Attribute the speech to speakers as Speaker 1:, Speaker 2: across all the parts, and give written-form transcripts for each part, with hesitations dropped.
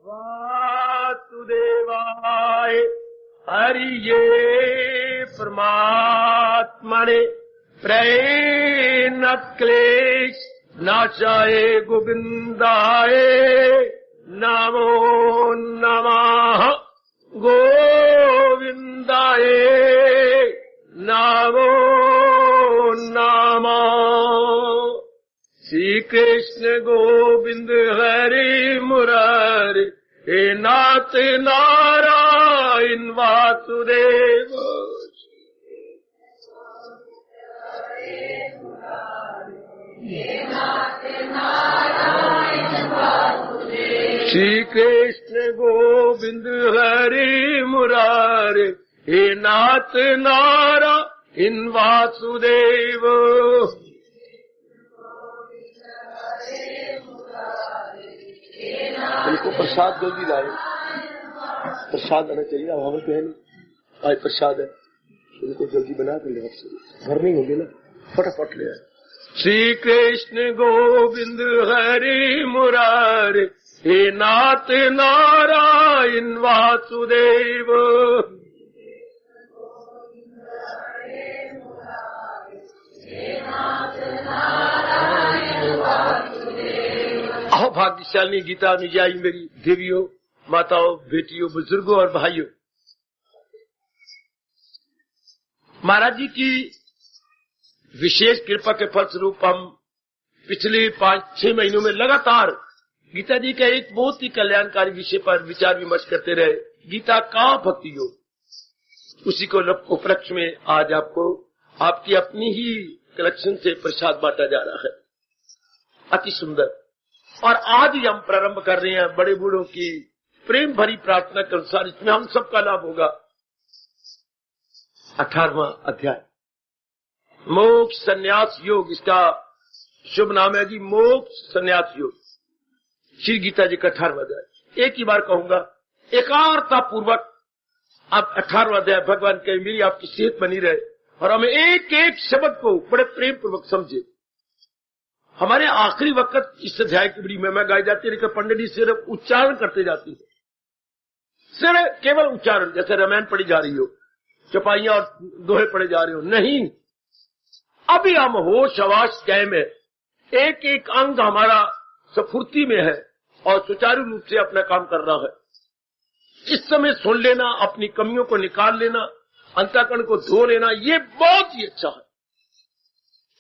Speaker 1: वासुदेवाय हरिये परमात्मने प्रेम क्लेश नाशाय गोविंदाय नमो नमः गोविंदाय नमो नमः। श्री कृष्ण गोविंद हरि मुरारी हे नाथ नारायण वासुदेव। श्री कृष्ण गोविंद हरि मुरारी हे नाथ नारायण वासुदेव।
Speaker 2: इनको प्रसाद जल्दी लाए, प्रसाद आना चाहिए। अब हमें तो है नहीं, आज प्रसाद है, इनको जल्दी बना के ले, घर नहीं होंगे ना, फटाफट ले आए।
Speaker 1: श्री कृष्ण गोविंद हरि मुरारी हे नाथ नारायण वासुदेव। आओ भाग्यशाली गीता अनुयायी मेरी देवियों, माताओं, बेटियों, बुजुर्गों और भाइयों, महाराज जी की विशेष कृपा के फलस्वरूप हम पिछले 5-6 महीनों में लगातार गीता जी का एक बहुत ही कल्याणकारी विषय पर विचार विमर्श करते रहे। गीता का भक्ति योग, उसी को उपलक्ष्य में आज आपको आपकी अपनी ही कलेक्शन से प्रसाद बांटा जा रहा है। अति सुंदर। और आज ही हम प्रारंभ कर रहे हैं बड़े बूढ़ों की प्रेम भरी प्रार्थना के अनुसार, इसमें हम सबका लाभ होगा। 18वां अध्याय मोक्ष संन्यास योग, इसका शुभ नाम है जी मोक्ष संन्यास योग। श्री गीता जी का 18वां अध्याय। एक ही बार कहूंगा, एकाग्रता पूर्वक आप 18वां अध्याय भगवान कहे मेरी आपकी सेहत बनी रहे और हमें एक एक शब्द को बड़े प्रेम पूर्वक समझे। हमारे आखिरी वक्त इस अध्याय की बड़ी महिमा गाई जाती है, लेकिन पंडित जी सिर्फ उच्चारण करते जाती है, सिर्फ केवल उच्चारण, जैसे रामायण पढ़ी जा रही हो, चौपाइयां और दोहे पढ़े जा रहे हो। नहीं, अभी हम होश हवास कायम है, एक एक अंग हमारा स्फूर्ति में है और सुचारू रूप से अपना काम कर रहा है। इस समय सुन लेना, अपनी कमियों को निकाल लेना, अंतःकरण को धो लेना, ये बहुत ही अच्छा है।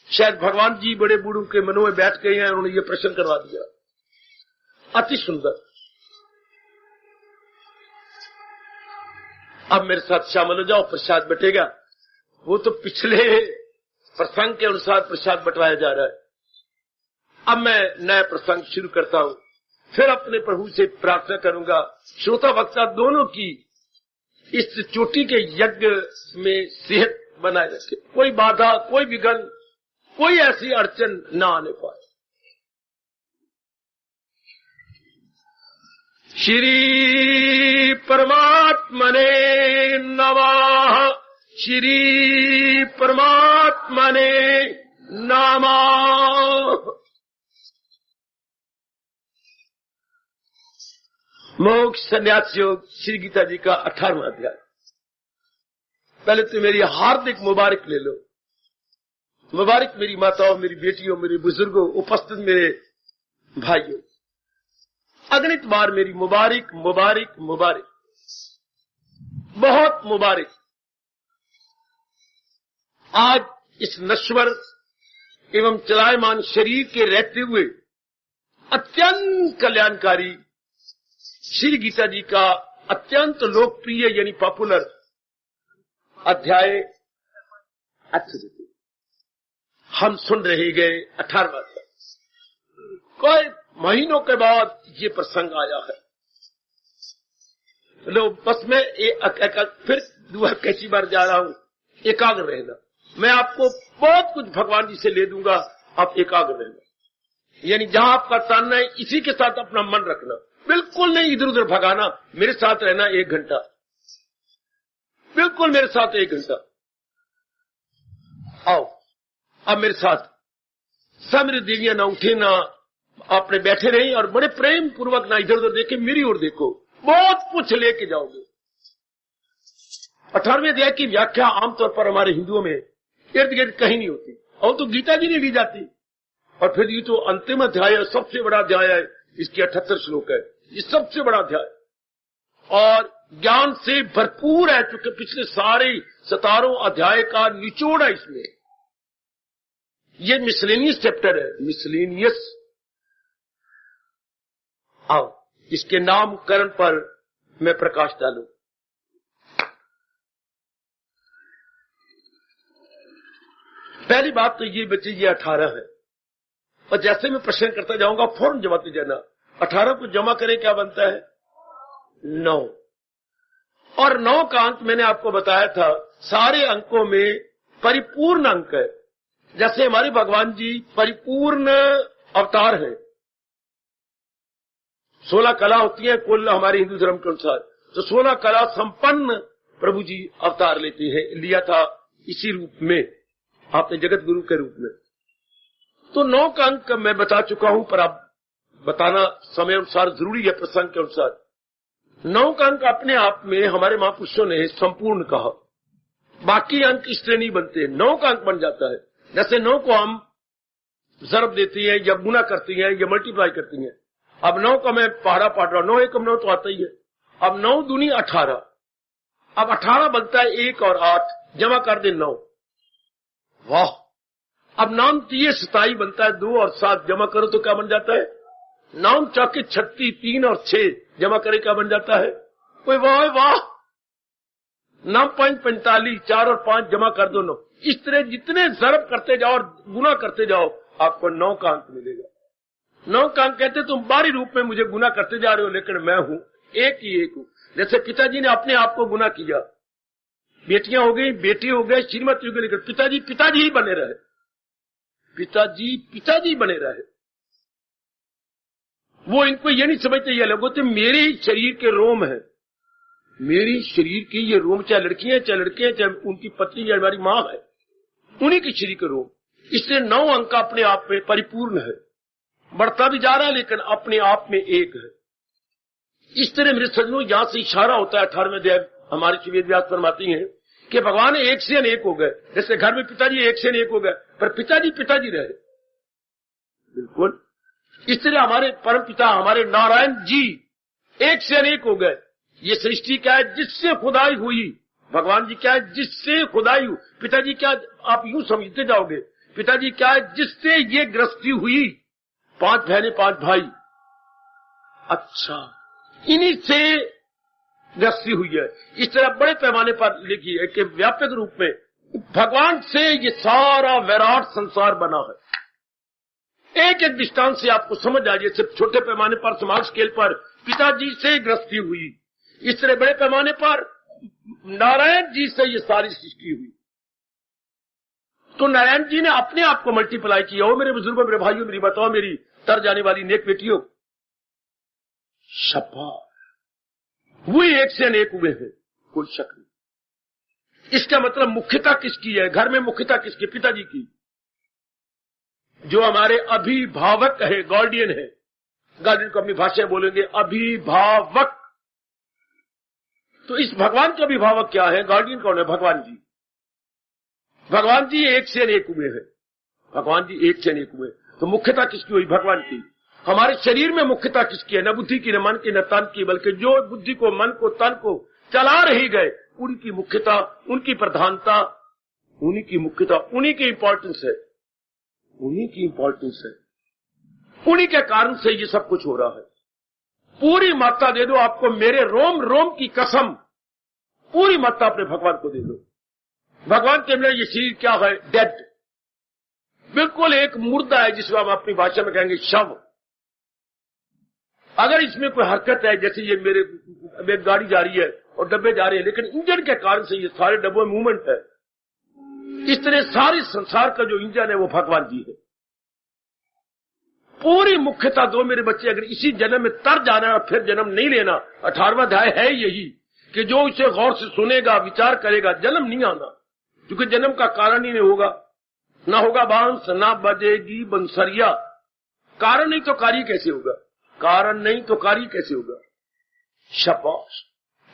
Speaker 1: शायद भगवान जी बड़े बूढ़ों के मनों में बैठ गए हैं, उन्होंने ये प्रश्न करवा दिया। अति सुंदर। अब मेरे साथ शामिल हो जाओ, प्रसाद बटेगा। वो तो पिछले प्रसंग के अनुसार प्रसाद बंटवाया जा रहा है। अब मैं नया प्रसंग शुरू करता हूं, फिर अपने प्रभु से प्रार्थना करूंगा श्रोता वक्ता दोनों की इस चोटी के यज्ञ में सेहत बनाए रखे, कोई बाधा, कोई विघ्न, कोई ऐसी अड़चन न आने पाए। श्री परमात्मने नमः। श्री परमात्मने नमः। मोक्ष संन्यास योग, श्री गीता जी का 18वां अध्याय। पहले तो मेरी हार्दिक मुबारक ले लो। मुबारक मेरी माताओं, मेरी बेटियों, मेरे बुजुर्गों, उपस्थित मेरे भाइयों, अगणित बार मेरी मुबारक मुबारक मुबारक, बहुत मुबारक। आज इस नश्वर एवं चलायमान शरीर के रहते हुए अत्यंत कल्याणकारी श्री गीता जी का अत्यंत लोकप्रिय यानी पॉपुलर अध्याय हम सुन रहे गए। 18वां कोई महीनों के बाद ये प्रसंग आया है। लो बस मैं फिर दुआ कैसी बार जा रहा हूं, एकाग्र रहना। मैं आपको बहुत कुछ भगवान जी से ले दूंगा, आप एकाग्र रहना। यानी जहां आपका तानना है इसी के साथ अपना मन रखना, बिल्कुल नहीं इधर उधर भगाना। मेरे साथ रहना 1 घंटा, बिल्कुल मेरे साथ 1 घंटा। आओ अब मेरे साथ। सब मेरी देवियां ना उठे ना आपने बैठे रहिए और बड़े प्रेम पूर्वक ना इधर उधर देखे, मेरी ओर देखो, बहुत कुछ लेके जाओगे। 18वें अध्याय की व्याख्या आमतौर पर हमारे हिंदुओं में इर्द गिर्द कहीं नहीं होती, और तो गीता जी ने ली जाती। और फिर ये तो अंतिम अध्याय है, सबसे बड़ा अध्याय है, इसके 78 श्लोक है, ये सबसे बड़ा अध्याय और ज्ञान से भरपूर है, क्योंकि पिछले सारे 17 अध्याय का निचोड़ है इसमें। ये मिसलेनियस चैप्टर है, मिसलेनियस। आओ इसके नामकरण पर मैं प्रकाश डालूं। पहली बात तो ये बच्चे, ये 18 है, और जैसे मैं प्रश्न करता जाऊंगा फौरन जवाब दे जाना। 18 को जमा करें क्या बनता है? 9। और 9 का अंक मैंने आपको बताया था, सारे अंकों में परिपूर्ण अंक है। जैसे हमारे भगवान जी परिपूर्ण अवतार है। 16 कला होती है कुल हमारे हिंदू धर्म के अनुसार, तो 16 कला संपन्न प्रभु जी अवतार लेते हैं, लिया था इसी रूप में, आपने जगत गुरु के रूप में। तो 9 का अंक मैं बता चुका हूं, पर आप बताना समय अनुसार जरूरी है, प्रसंग के अनुसार। 9 का अंक अपने आप में हमारे महापुरुषों ने संपूर्ण कहा, बाकी अंक इसलिए नहीं बनते, 9 का अंक बन जाता है। जैसे 9 को हम ज़रब देती है या गुना करती है या मल्टीप्लाई करती है। अब 9 का मैं पहाड़ा पाट रहा हूं, 9 एकम 9 तो आता ही है। अब 9 दूनी 18, अब 18 बनता है 1 और 8, जमा कर दे 9। वाह! अब 9 3 27 बनता है, 2 और 7 जमा करो तो क्या बन जाता है? 9 चौके 36, 3 और 6 जमा करे क्या बन जाता है? कोई वाह वाह! 9 5 45, 4 और 5 जमा कर दो 9। इस तरह जितने ज़रब करते जाओ और गुना करते जाओ, आपको 9 का अंक मिलेगा। 9 का अंक कहते तुम बाहरी रूप में मुझे गुना करते जा रहे हो, लेकिन मैं हूं एक ही एक हूं। जैसे पिताजी ने अपने आप को गुना किया, बेटियां हो गई, बेटी हो गए, श्रीमती हो गई, लेकिन पिताजी पिताजी ही बने रहे, पिताजी पिताजी बने रहे। वो इनको ये नहीं समझते, ये लोग बोलते मेरे ही शरीर के रोम है, मेरी शरीर की ये रोम, चाहे लड़की है चाहे लड़के हैं, चाहे उनकी पत्नी या हमारी मां है, उन्हीं की शरीर के रोम। इसलिए 9 अंक अपने आप में परिपूर्ण है, बढ़ता भी जा रहा है लेकिन अपने आप में एक है। इस तरह मेरे सज्जनों यहां से इशारा होता है, 18वें अध्याय हमारे श्री वेद व्यास फरमाती हैं कि भगवान एक से अनेक हो गए। जैसे घर में पिताजी एक से अनेक हो गए, पर पिताजी पिताजी रहे। बिल्कुल इस तरह हमारे परम पिता हमारे नारायण जी एक से अनेक हो गए। ये सृष्टि क्या है? जिससे खुदाई हुई। भगवान जी क्या है? जिससे खुदाई हुई। पिताजी क्या, आप यूं समझते जाओगे, पिताजी क्या है? जिससे ये गृहस्थी हुई, 5 बहनें 5 भाई, अच्छा इन्हीं से गृहस्थी हुई है। इस तरह बड़े पैमाने पर लिखी है कि व्यापक रूप में भगवान से ये सारा विराट संसार बना है। एक एक दृष्टांत से आपको समझ आ जाए, सिर्फ छोटे पैमाने पर स्मॉल स्केल पर पिताजी से गृहस्थी हुई, इस तरह बड़े पैमाने पर नारायण जी से ये सारी सृष्टि हुई। तो नारायण जी ने अपने आप को मल्टीप्लाई किया। हो मेरे बुजुर्गों, मेरे भाइयों, मेरी बताओ, मेरी तर जाने वाली नेक बेटियों, शाबाश, वो एक से अनेक हुए हैं, कोई शक नहीं। इसका मतलब मुख्यता किसकी है? घर में मुख्यता किसकी? पिताजी की, जो हमारे अभिभावक है, गार्डियन है। गार्डियन को अपनी भाषा में बोलेंगे अभिभावक। तो इस भगवान के अभिभावक क्या है? गार्डियन कौन है? भगवान जी। भगवान जी एक से अनेक हुए हैं, भगवान जी एक से अनेक हुए। तो मुख्यता किसकी हुई? भगवान की। हमारे शरीर में मुख्यता किसकी है? न बुद्धि की, न मन की, न तन की, बल्कि जो बुद्धि को, मन को, तन को चला रही गए, उनकी मुख्यता, उनकी प्रधानता, उन्हीं की मुख्यता, उन्हीं की इंपॉर्टेंस है, उन्हीं की इंपॉर्टेंस है। उन्हीं के कारण से ये सब कुछ हो रहा है। पूरी मात्रा दे दो आपको, मेरे रोम रोम की कसम, पूरी मात्रा अपने भगवान को दे दो। भगवान के लिए ये शरीर क्या है? डेड, बिल्कुल एक मुर्दा है, जिसको हम अपनी भाषा में कहेंगे शव। अगर इसमें कोई हरकत है, जैसे ये मेरे गाड़ी जा रही है और डब्बे जा रहे हैं, लेकिन इंजन के कारण से ये सारे डब्बों में मूवमेंट है, इस तरह सारे संसार का जो इंजन है वो भगवान जी है। पूरी मुख्यता दो मेरे बच्चे। अगर इसी जन्म में तर जाना है और फिर जन्म नहीं लेना, 18वां अध्याय है यही कि जो इसे गौर से सुनेगा, विचार करेगा, जन्म नहीं आना, क्योंकि जन्म का कारण ही नहीं होगा। ना होगा बांस, ना बजेगी बंसरिया, कारण नहीं तो कार्य कैसे होगा, कारण नहीं तो कार्य कैसे होगा। शाबाश।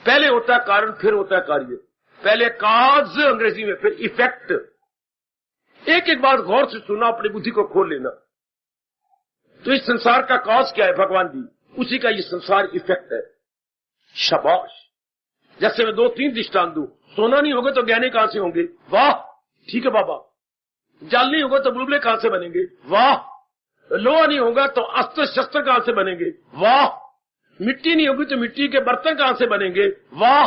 Speaker 1: पहले होता है कारण, फिर होता है कार्य। पहले काज अंग्रेजी में, फिर इफेक्ट। एक एक बात गौर से सुना, अपनी बुद्धि को खोल लेना। तो इस संसार का काज क्या है? भगवान जी, उसी का ये संसार इफेक्ट है। शाबाश। जैसे मैं 2-3 दृष्टांत दूं। सोना नहीं होगा तो गहने कहां से होंगे? वाह, ठीक है बाबा। जल नहीं होगा तो बुलबुले कहां से बनेंगे? वाह। लोहा नहीं होगा तो अस्त्र शस्त्र कहां से बनेंगे? वाह। मिट्टी नहीं होगी तो मिट्टी के बर्तन कहां से बनेंगे? वाह।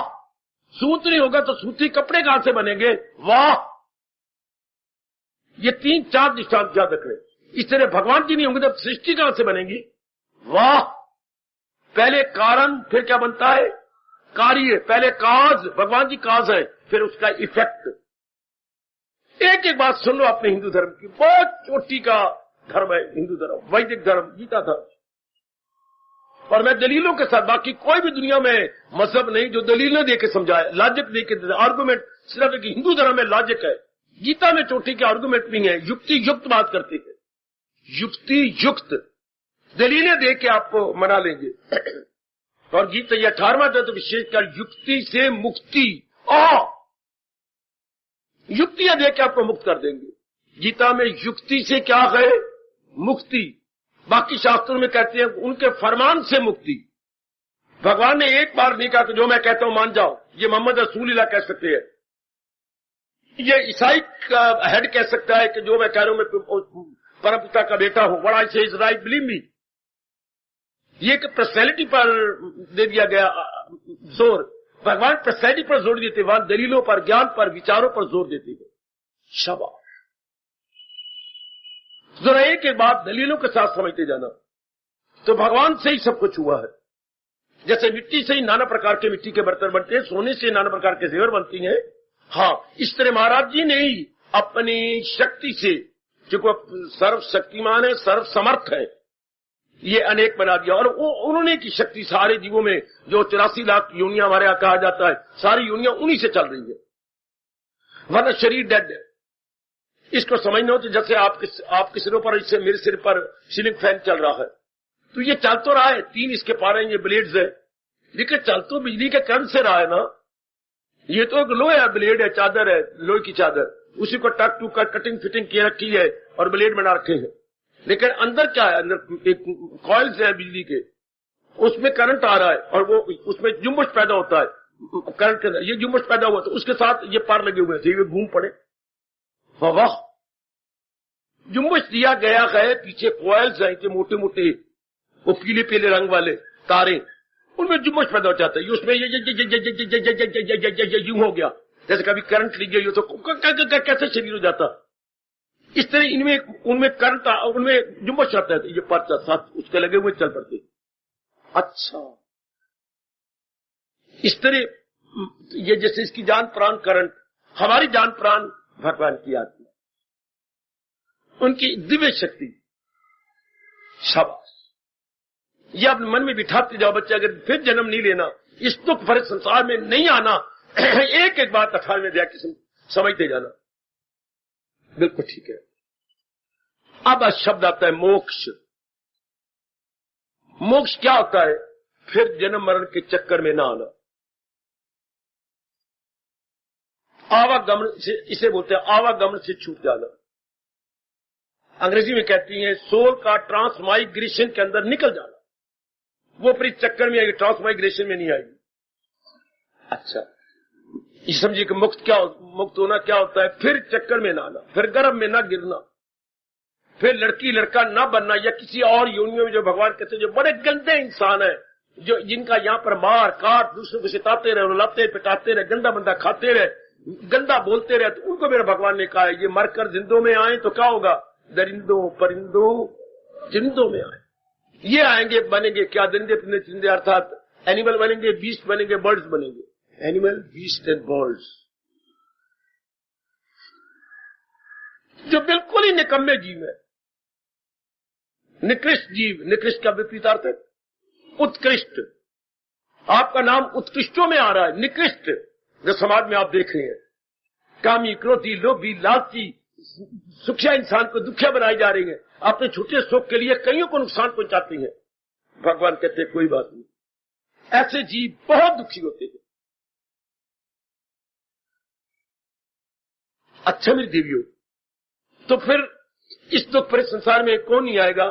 Speaker 1: सूत नहीं होगा तो सूती कपड़े कहां से बनेंगे? वाह। ये 3-4 दृष्टांत याद रखें। इस तरह भगवान जी नहीं होंगे तो सृष्टि कहां से बनेगी? वाह। पहले कारण, फिर क्या बनता है? कार्य। पहले काज, भगवान जी काज है, फिर उसका इफेक्ट। एक एक बात सुन लो अपने हिंदू धर्म की। बहुत चोटी का धर्म है हिंदू धर्म, वैदिक धर्म, गीता धर्म। और मैं दलीलों के साथ, बाकी कोई भी दुनिया में मजहब नहीं जो दलीलें देके समझाए, लॉजिक देके, आर्गुमेंट। सिर्फ एक हिंदू धर्म में लॉजिक है। गीता में चोटी के आर्गुमेंट नहीं है, युक्ति युक्त बात करती है। युक्ति युक्त दलीलें दे के आपको मना लेंगे। और गीता ये 18वां तो विशेषकर युक्ति से मुक्ति, युक्तियां दे के आपको मुक्त कर देंगे। गीता में युक्ति से क्या है? मुक्ति। बाकी शास्त्रों में कहते हैं उनके फरमान से मुक्ति। भगवान ने एक बार नहीं कहा कि जो मैं कहता हूं मान जाओ। ये मोहम्मद रसूलुल्लाह कह सकते हैं, ये ईसाई का हेड कह सकता है कि जो मैं कह रहा हूं मैं परमपिता का बेटा हूं, व्हाट आई से इज राइट, बिलीव मी। ये एक पर्सनैलिटी पर दे दिया गया जोर। भगवान पर्सनैलिटी पर जोर देते, वहां दलीलों पर, ज्ञान पर, विचारों पर जोर देते हैं। शाबाश। जरा एक एक बात दलीलों के साथ समझते जाना। तो भगवान से ही सब कुछ हुआ है। जैसे मिट्टी से ही नाना प्रकार के मिट्टी के बर्तन बनते हैं, सोने से नाना प्रकार के जेवर बनती हैं। हाँ, इस तरह महाराज जी ने ही अपनी शक्ति से, जो सर्वशक्तिमान है, सर्वसमर्थ है, ये अनेक बना दिया। और उन्होंने की शक्ति सारे जीवों में, जो 84 लाख योनियां हमारे यहां कहा जाता है, सारी योनियां उन्हीं से चल रही है, वरना शरीर डेड है। इसको समझना हो तो जैसे आपके सिरों पर, इससे मेरे सिर पर सीलिंग फैन चल रहा है, तो ये चल तो रहा है, 3 इसके पार हैं, ये ब्लेड्स है, लेकिन चल तो बिजली के करंट से रहा है ना। ये तो एक लोहे है, ब्लेड है, चादर है, लोहे की चादर, उसी को टक टू कटिंग फिटिंग किए रखी है और ब्लेड बना रखे हैं। लेकिन अंदर क्या है? अंदर एक कॉइल्स है बिजली के, उसमें करंट आ रहा है और वो उसमें जुम्बश पैदा होता है। करंट के अंदर ये जुम्बश पैदा हुआ तो उसके साथ ये पार लगे हुए थे, ये घूम पड़े। वाह, जुम्बश दिया गया है। पीछे कॉइल्स है कि मोटे मोटे, वो पीले पीले रंग वाले तारे, उनमें जुम्बश पैदा हो जाता है। उसमें ये यूं हो गया जैसे कभी करंट ली गई हो तो कैसे शरीर हो जाता। इस तरह इनमें, उनमें करंट, उनमें जुम्बश आता है, तो ये पर्चा साथ उसके लगे हुए चल पड़ते। अच्छा, इस तरह ये जैसे इसकी जान प्राण करंट, हमारी जान प्राण भगवान की आत्मा, उनकी दिव्य शक्ति। शाबाश। ये अपने मन में बिठाते जाओ बच्चे, अगर फिर जन्म नहीं लेना, इस दुख भरे संसार में नहीं आना, एक एक बात 18वें अध्याय की समझते जाना। बिल्कुल ठीक है। अब शब्द आता है मोक्ष। मोक्ष क्या होता है? फिर जन्म मरण के चक्कर में ना आना। आवागमन से, इसे बोलते हैं आवागमन से छूट जाना। अंग्रेजी में कहती है सोल का ट्रांसमाइग्रेशन के अंदर निकल जाना। वो फिर चक्कर में आएगी, ट्रांसमाइग्रेशन में नहीं आएगी। अच्छा, ये समझिए कि मुक्त होना क्या होता है? फिर चक्कर में ना आना, फिर गर्भ में ना गिरना, फिर लड़की लड़का ना बनना, या किसी और योनियों में जो भगवान कहते हैं जो बड़े गंदे इंसान है, जो जिनका यहाँ पर मार काट, दूसरों को सिताते रहे, रुलाते पिटाते रहे, गंदा बंदा खाते रहे, गंदा बोलते रहे, तो उनको मेरे भगवान ने कहा है ये मरकर जिंदों में आए तो क्या होगा? दरिंदों परिंदों जिंदों में आए। ये आएंगे, बनेंगे क्या? दरिंदे परिंदे चिंदे, अर्थात एनिमल बनेंगे, बीस्ट बनेंगे, बर्ड्स बनेंगे। एनिमल, बीस्ट एंड बर्ड्स, जो बिल्कुल ही निकम्मे जीव है, निकृष्ट जीव। निकृष्ट का विपरीतार्थ है उत्कृष्ट। आपका नाम उत्कृष्टों में आ रहा है। निकृष्ट जो समाज में आप देख रहे हैं, कामी, क्रोधी, लोभी, लालची, सुखिया इंसान को दुखिया बनाई जा रही है, अपने छोटे सुख के लिए कईयों को नुकसान पहुंचाती है। भगवान कहते हैं कोई बात नहीं, ऐसे जीव बहुत दुखी होते हैं। अच्छा मेरी देवियों, तो फिर इस दुख भरे संसार में कौन नहीं आएगा?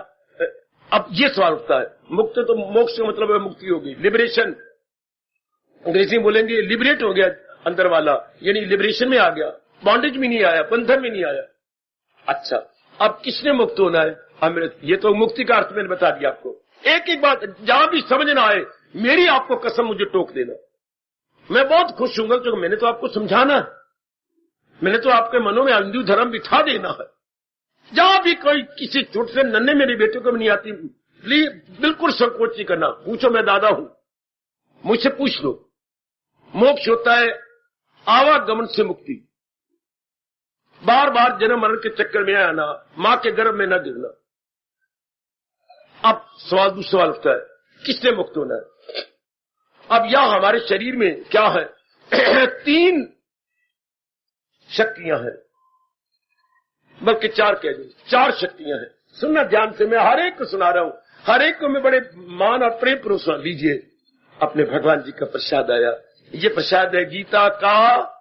Speaker 1: अब ये सवाल उठता है, मुक्त तो मोक्ष का मतलब है मुक्ति होगी, लिबरेशन, अंग्रेजी में बोलेंगे लिबरेट हो गया अंदर वाला, यानी लिबरेशन में आ गया, बॉन्डेज में नहीं आया, बंधन में नहीं आया। अच्छा, अब किसने मुक्त होना है? अमृत। ये तो मुक्ति का अर्थ मैंने बता दिया आपको। एक एक बात जहां भी समझ ना आए, मेरी आपको कसम, मुझे टोक देना, मैं बहुत खुश हूंगा, क्योंकि मैंने तो आपको समझाना है, मैंने तो आपके मनों में हिंदू धर्म बिठा देना है। जहां भी कोई किसी छोटे से नन्हे मेरे बेटे को भी नहीं आती, बिल्कुल संकोच नहीं करना, पूछो, मैं दादा हूं, मुझसे पूछ लो। मोक्ष होता है आवागमन से मुक्ति, बार बार जन्म मरण के चक्कर में आना, मां के गर्भ में न गिरना। अब दूसरा सवाल उठता है, किसने मुक्त होना है? अब यह हमारे शरीर में क्या है? 3 शक्तियां हैं, बल्कि 4 कह दूं, 4 शक्तियां हैं। सुनना ध्यान से, मैं हर एक को सुना रहा हूं, हर एक को मैं बड़े मान और प्रेम पूर्वक सुना लीजिए। अपने भगवान जी का प्रसाद आया, ये प्रसाद है गीता का।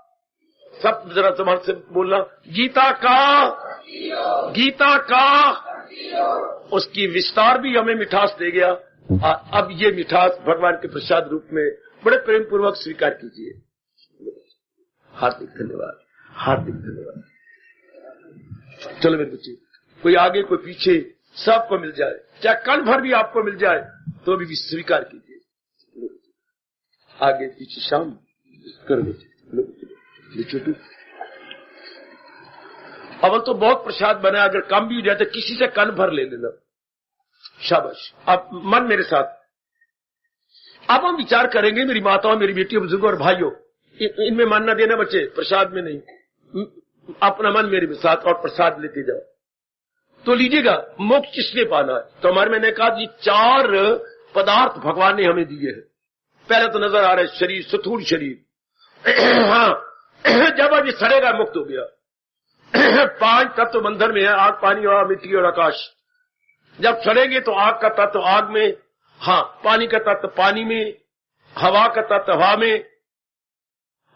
Speaker 1: सब जरा तुम्हारे से बोलना, गीता का उसकी विस्तार भी हमें मिठास दे गया। अब ये मिठास भगवान के प्रसाद रूप में बड़े प्रेम पूर्वक स्वीकार कीजिए। हार्दिक धन्यवाद, हार्दिक धन्यवाद। चलो मेरे बच्चे, कोई आगे कोई पीछे, सबको मिल जाए, चाहे कण भर भी आपको मिल जाए तो भी स्वीकार कीजिए। आगे पीछे शाम कर छोटू। अवल तो बहुत प्रसाद बना, अगर कम भी हो जाए तो किसी से कण भर ले लेना, शाबाश। अब मन मेरे साथ, अब हम विचार करेंगे, मेरी माताओं, मेरी बेटियों, बुजुर्गों और भाइयों, इनमें मन न देना बच्चे, प्रसाद में नहीं, अपना मन मेरे साथ और प्रसाद लेते जाओ। तो लीजिएगा, मोक्ष किसने पाना है? तो हमारे मैंने कहा जी 4 पदार्थ भगवान ने हमें दिए हैं। पहले तो नजर आ रहा है शरीर, स्थूल शरीर। हाँ, जब अब ये सड़ेगा मुक्त हो गया। 5 तत्व बंधन में है, आग, पानी, हवा, मिट्टी और आकाश। जब सड़ेंगे तो आग का तत्व आग में, हाँ, पानी का तत्व पानी में, हवा का तत्व हवा में,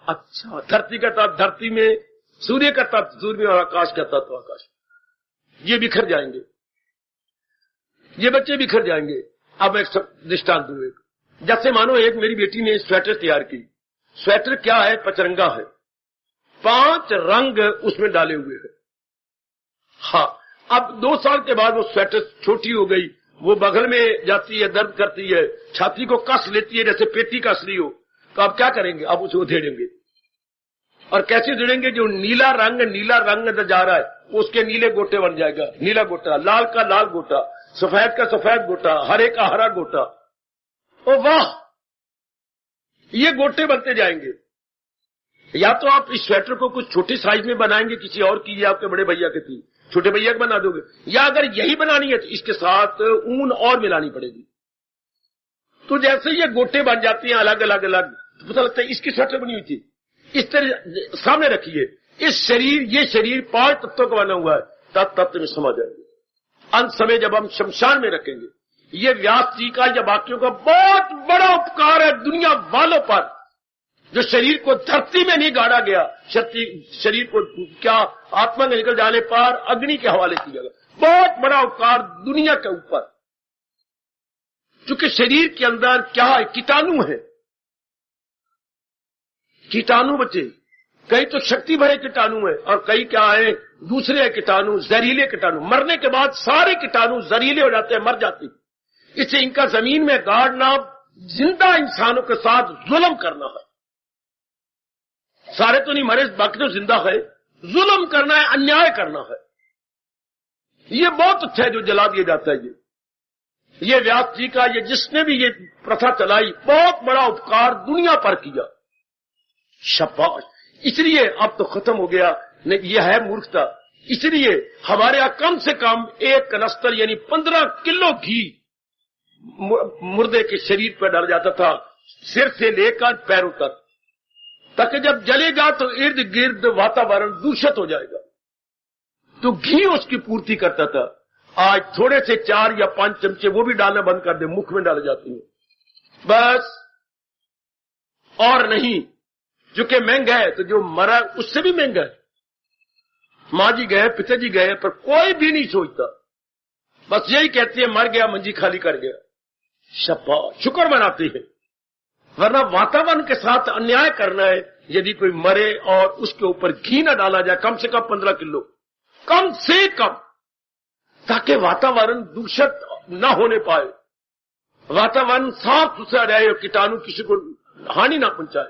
Speaker 1: अच्छा, धरती का तत्व धरती में, सूर्य का तत्व सूर्य में और आकाश का तत्व आकाश। ये बिखर जाएंगे, ये बच्चे बिखर जाएंगे। अब एक दृष्टांत दूं, एक जैसे मानो एक मेरी बेटी ने स्वेटर तैयार की। स्वेटर क्या है? पचरंगा है, 5 रंग उसमें डाले हुए हैं। हाँ, अब 2 साल के बाद वो स्वेटर छोटी हो गई, वो बगल में जाती है, दर्द करती है, छाती को कस लेती है जैसे पेटी कस ली हो। तो अब क्या करेंगे? अब उसे उधेड़ेंगे। और कैसे उधेड़ेंगे? जो नीला रंग जा रहा है उसके नीले गोटे बन जाएगा, नीला गोटा, लाल का लाल गोटा, सफेद का सफेद गोटा, हरे का हरा गोटा। ओ वाह, ये गोटे बनते जाएंगे। या तो आप इस स्वेटर को कुछ छोटे साइज में बनाएंगे किसी और की, आपके बड़े भैया के थी, छोटे भैया को बना दोगे, या अगर यही बनानी है तो इसके साथ ऊन और मिलानी पड़ेगी। तो जैसे ये गोटे बन जाते हैं अलग अलग अलग, तो पता लगता है इसकी स्वेटर बनी हुई थी। इस तरह सामने रखिए, ये शरीर 5 तत्वों का बना हुआ है, तत्व में समझ आएंगे। अंत समय जब हम शमशान में रखेंगे, ये व्यास जी का या बाकियों का बहुत बड़ा उपकार है दुनिया वालों पर, जो शरीर को धरती में नहीं गाड़ा गया, शरीर को क्या आत्मा में निकल जाने पर अग्नि के हवाले किया गया। बहुत बड़ा उपकार दुनिया के ऊपर, क्योंकि शरीर के अंदर क्या है? कीटाणु है, कीटाणु बच्चे, कई तो शक्ति भरे कीटाणु है और कई क्या है? दूसरे कीटाणु, जहरीले कीटाणु। मरने के बाद सारे कीटाणु जहरीले हो जाते हैं, मर जाते हैं। इससे इनका जमीन में गाड़ना, जिंदा इंसानों के साथ जुल्म करना है। सारे तो नहीं मरे, बाकी तो जिंदा है, जुल्म करना है, अन्याय करना है। ये बहुत अच्छा है जो जला दिया जाता है। ये व्यास जी का, ये जिसने भी ये प्रथा चलाई, बहुत बड़ा उपकार दुनिया पर किया। शाबाश। इसलिए अब तो खत्म हो गया, नहीं यह है मूर्खता। इसलिए हमारे यहां कम से कम 1 कनस्तर यानी 15 किलो घी मुर्दे के शरीर पर डाला जाता था, सिर से लेकर पैरों तक, ताकि जब जलेगा तो इर्द गिर्द वातावरण दूषित हो जाएगा। तो घी उसकी पूर्ति करता था। आज थोड़े से 4 या 5 चमचे वो भी डालना बंद कर दे, मुख में डाले जाती है बस, और नहीं। जो कि महंगा है, तो जो मरा उससे भी महंगा है। माँ जी गए, पिताजी गए, पर कोई भी नहीं सोचता, बस यही कहती है मर गया, मंजी खाली कर गया, शाबाश, शुक्र मनाते हैं। वरना वातावरण के साथ अन्याय करना है यदि कोई मरे और उसके ऊपर घी न डाला जाए, कम से कम 15 किलो, कम से कम, ताकि वातावरण दूषित न होने पाए, वातावरण साफ सुथरा रहे और कीटाणु किसी को हानि ना पहुंचाए।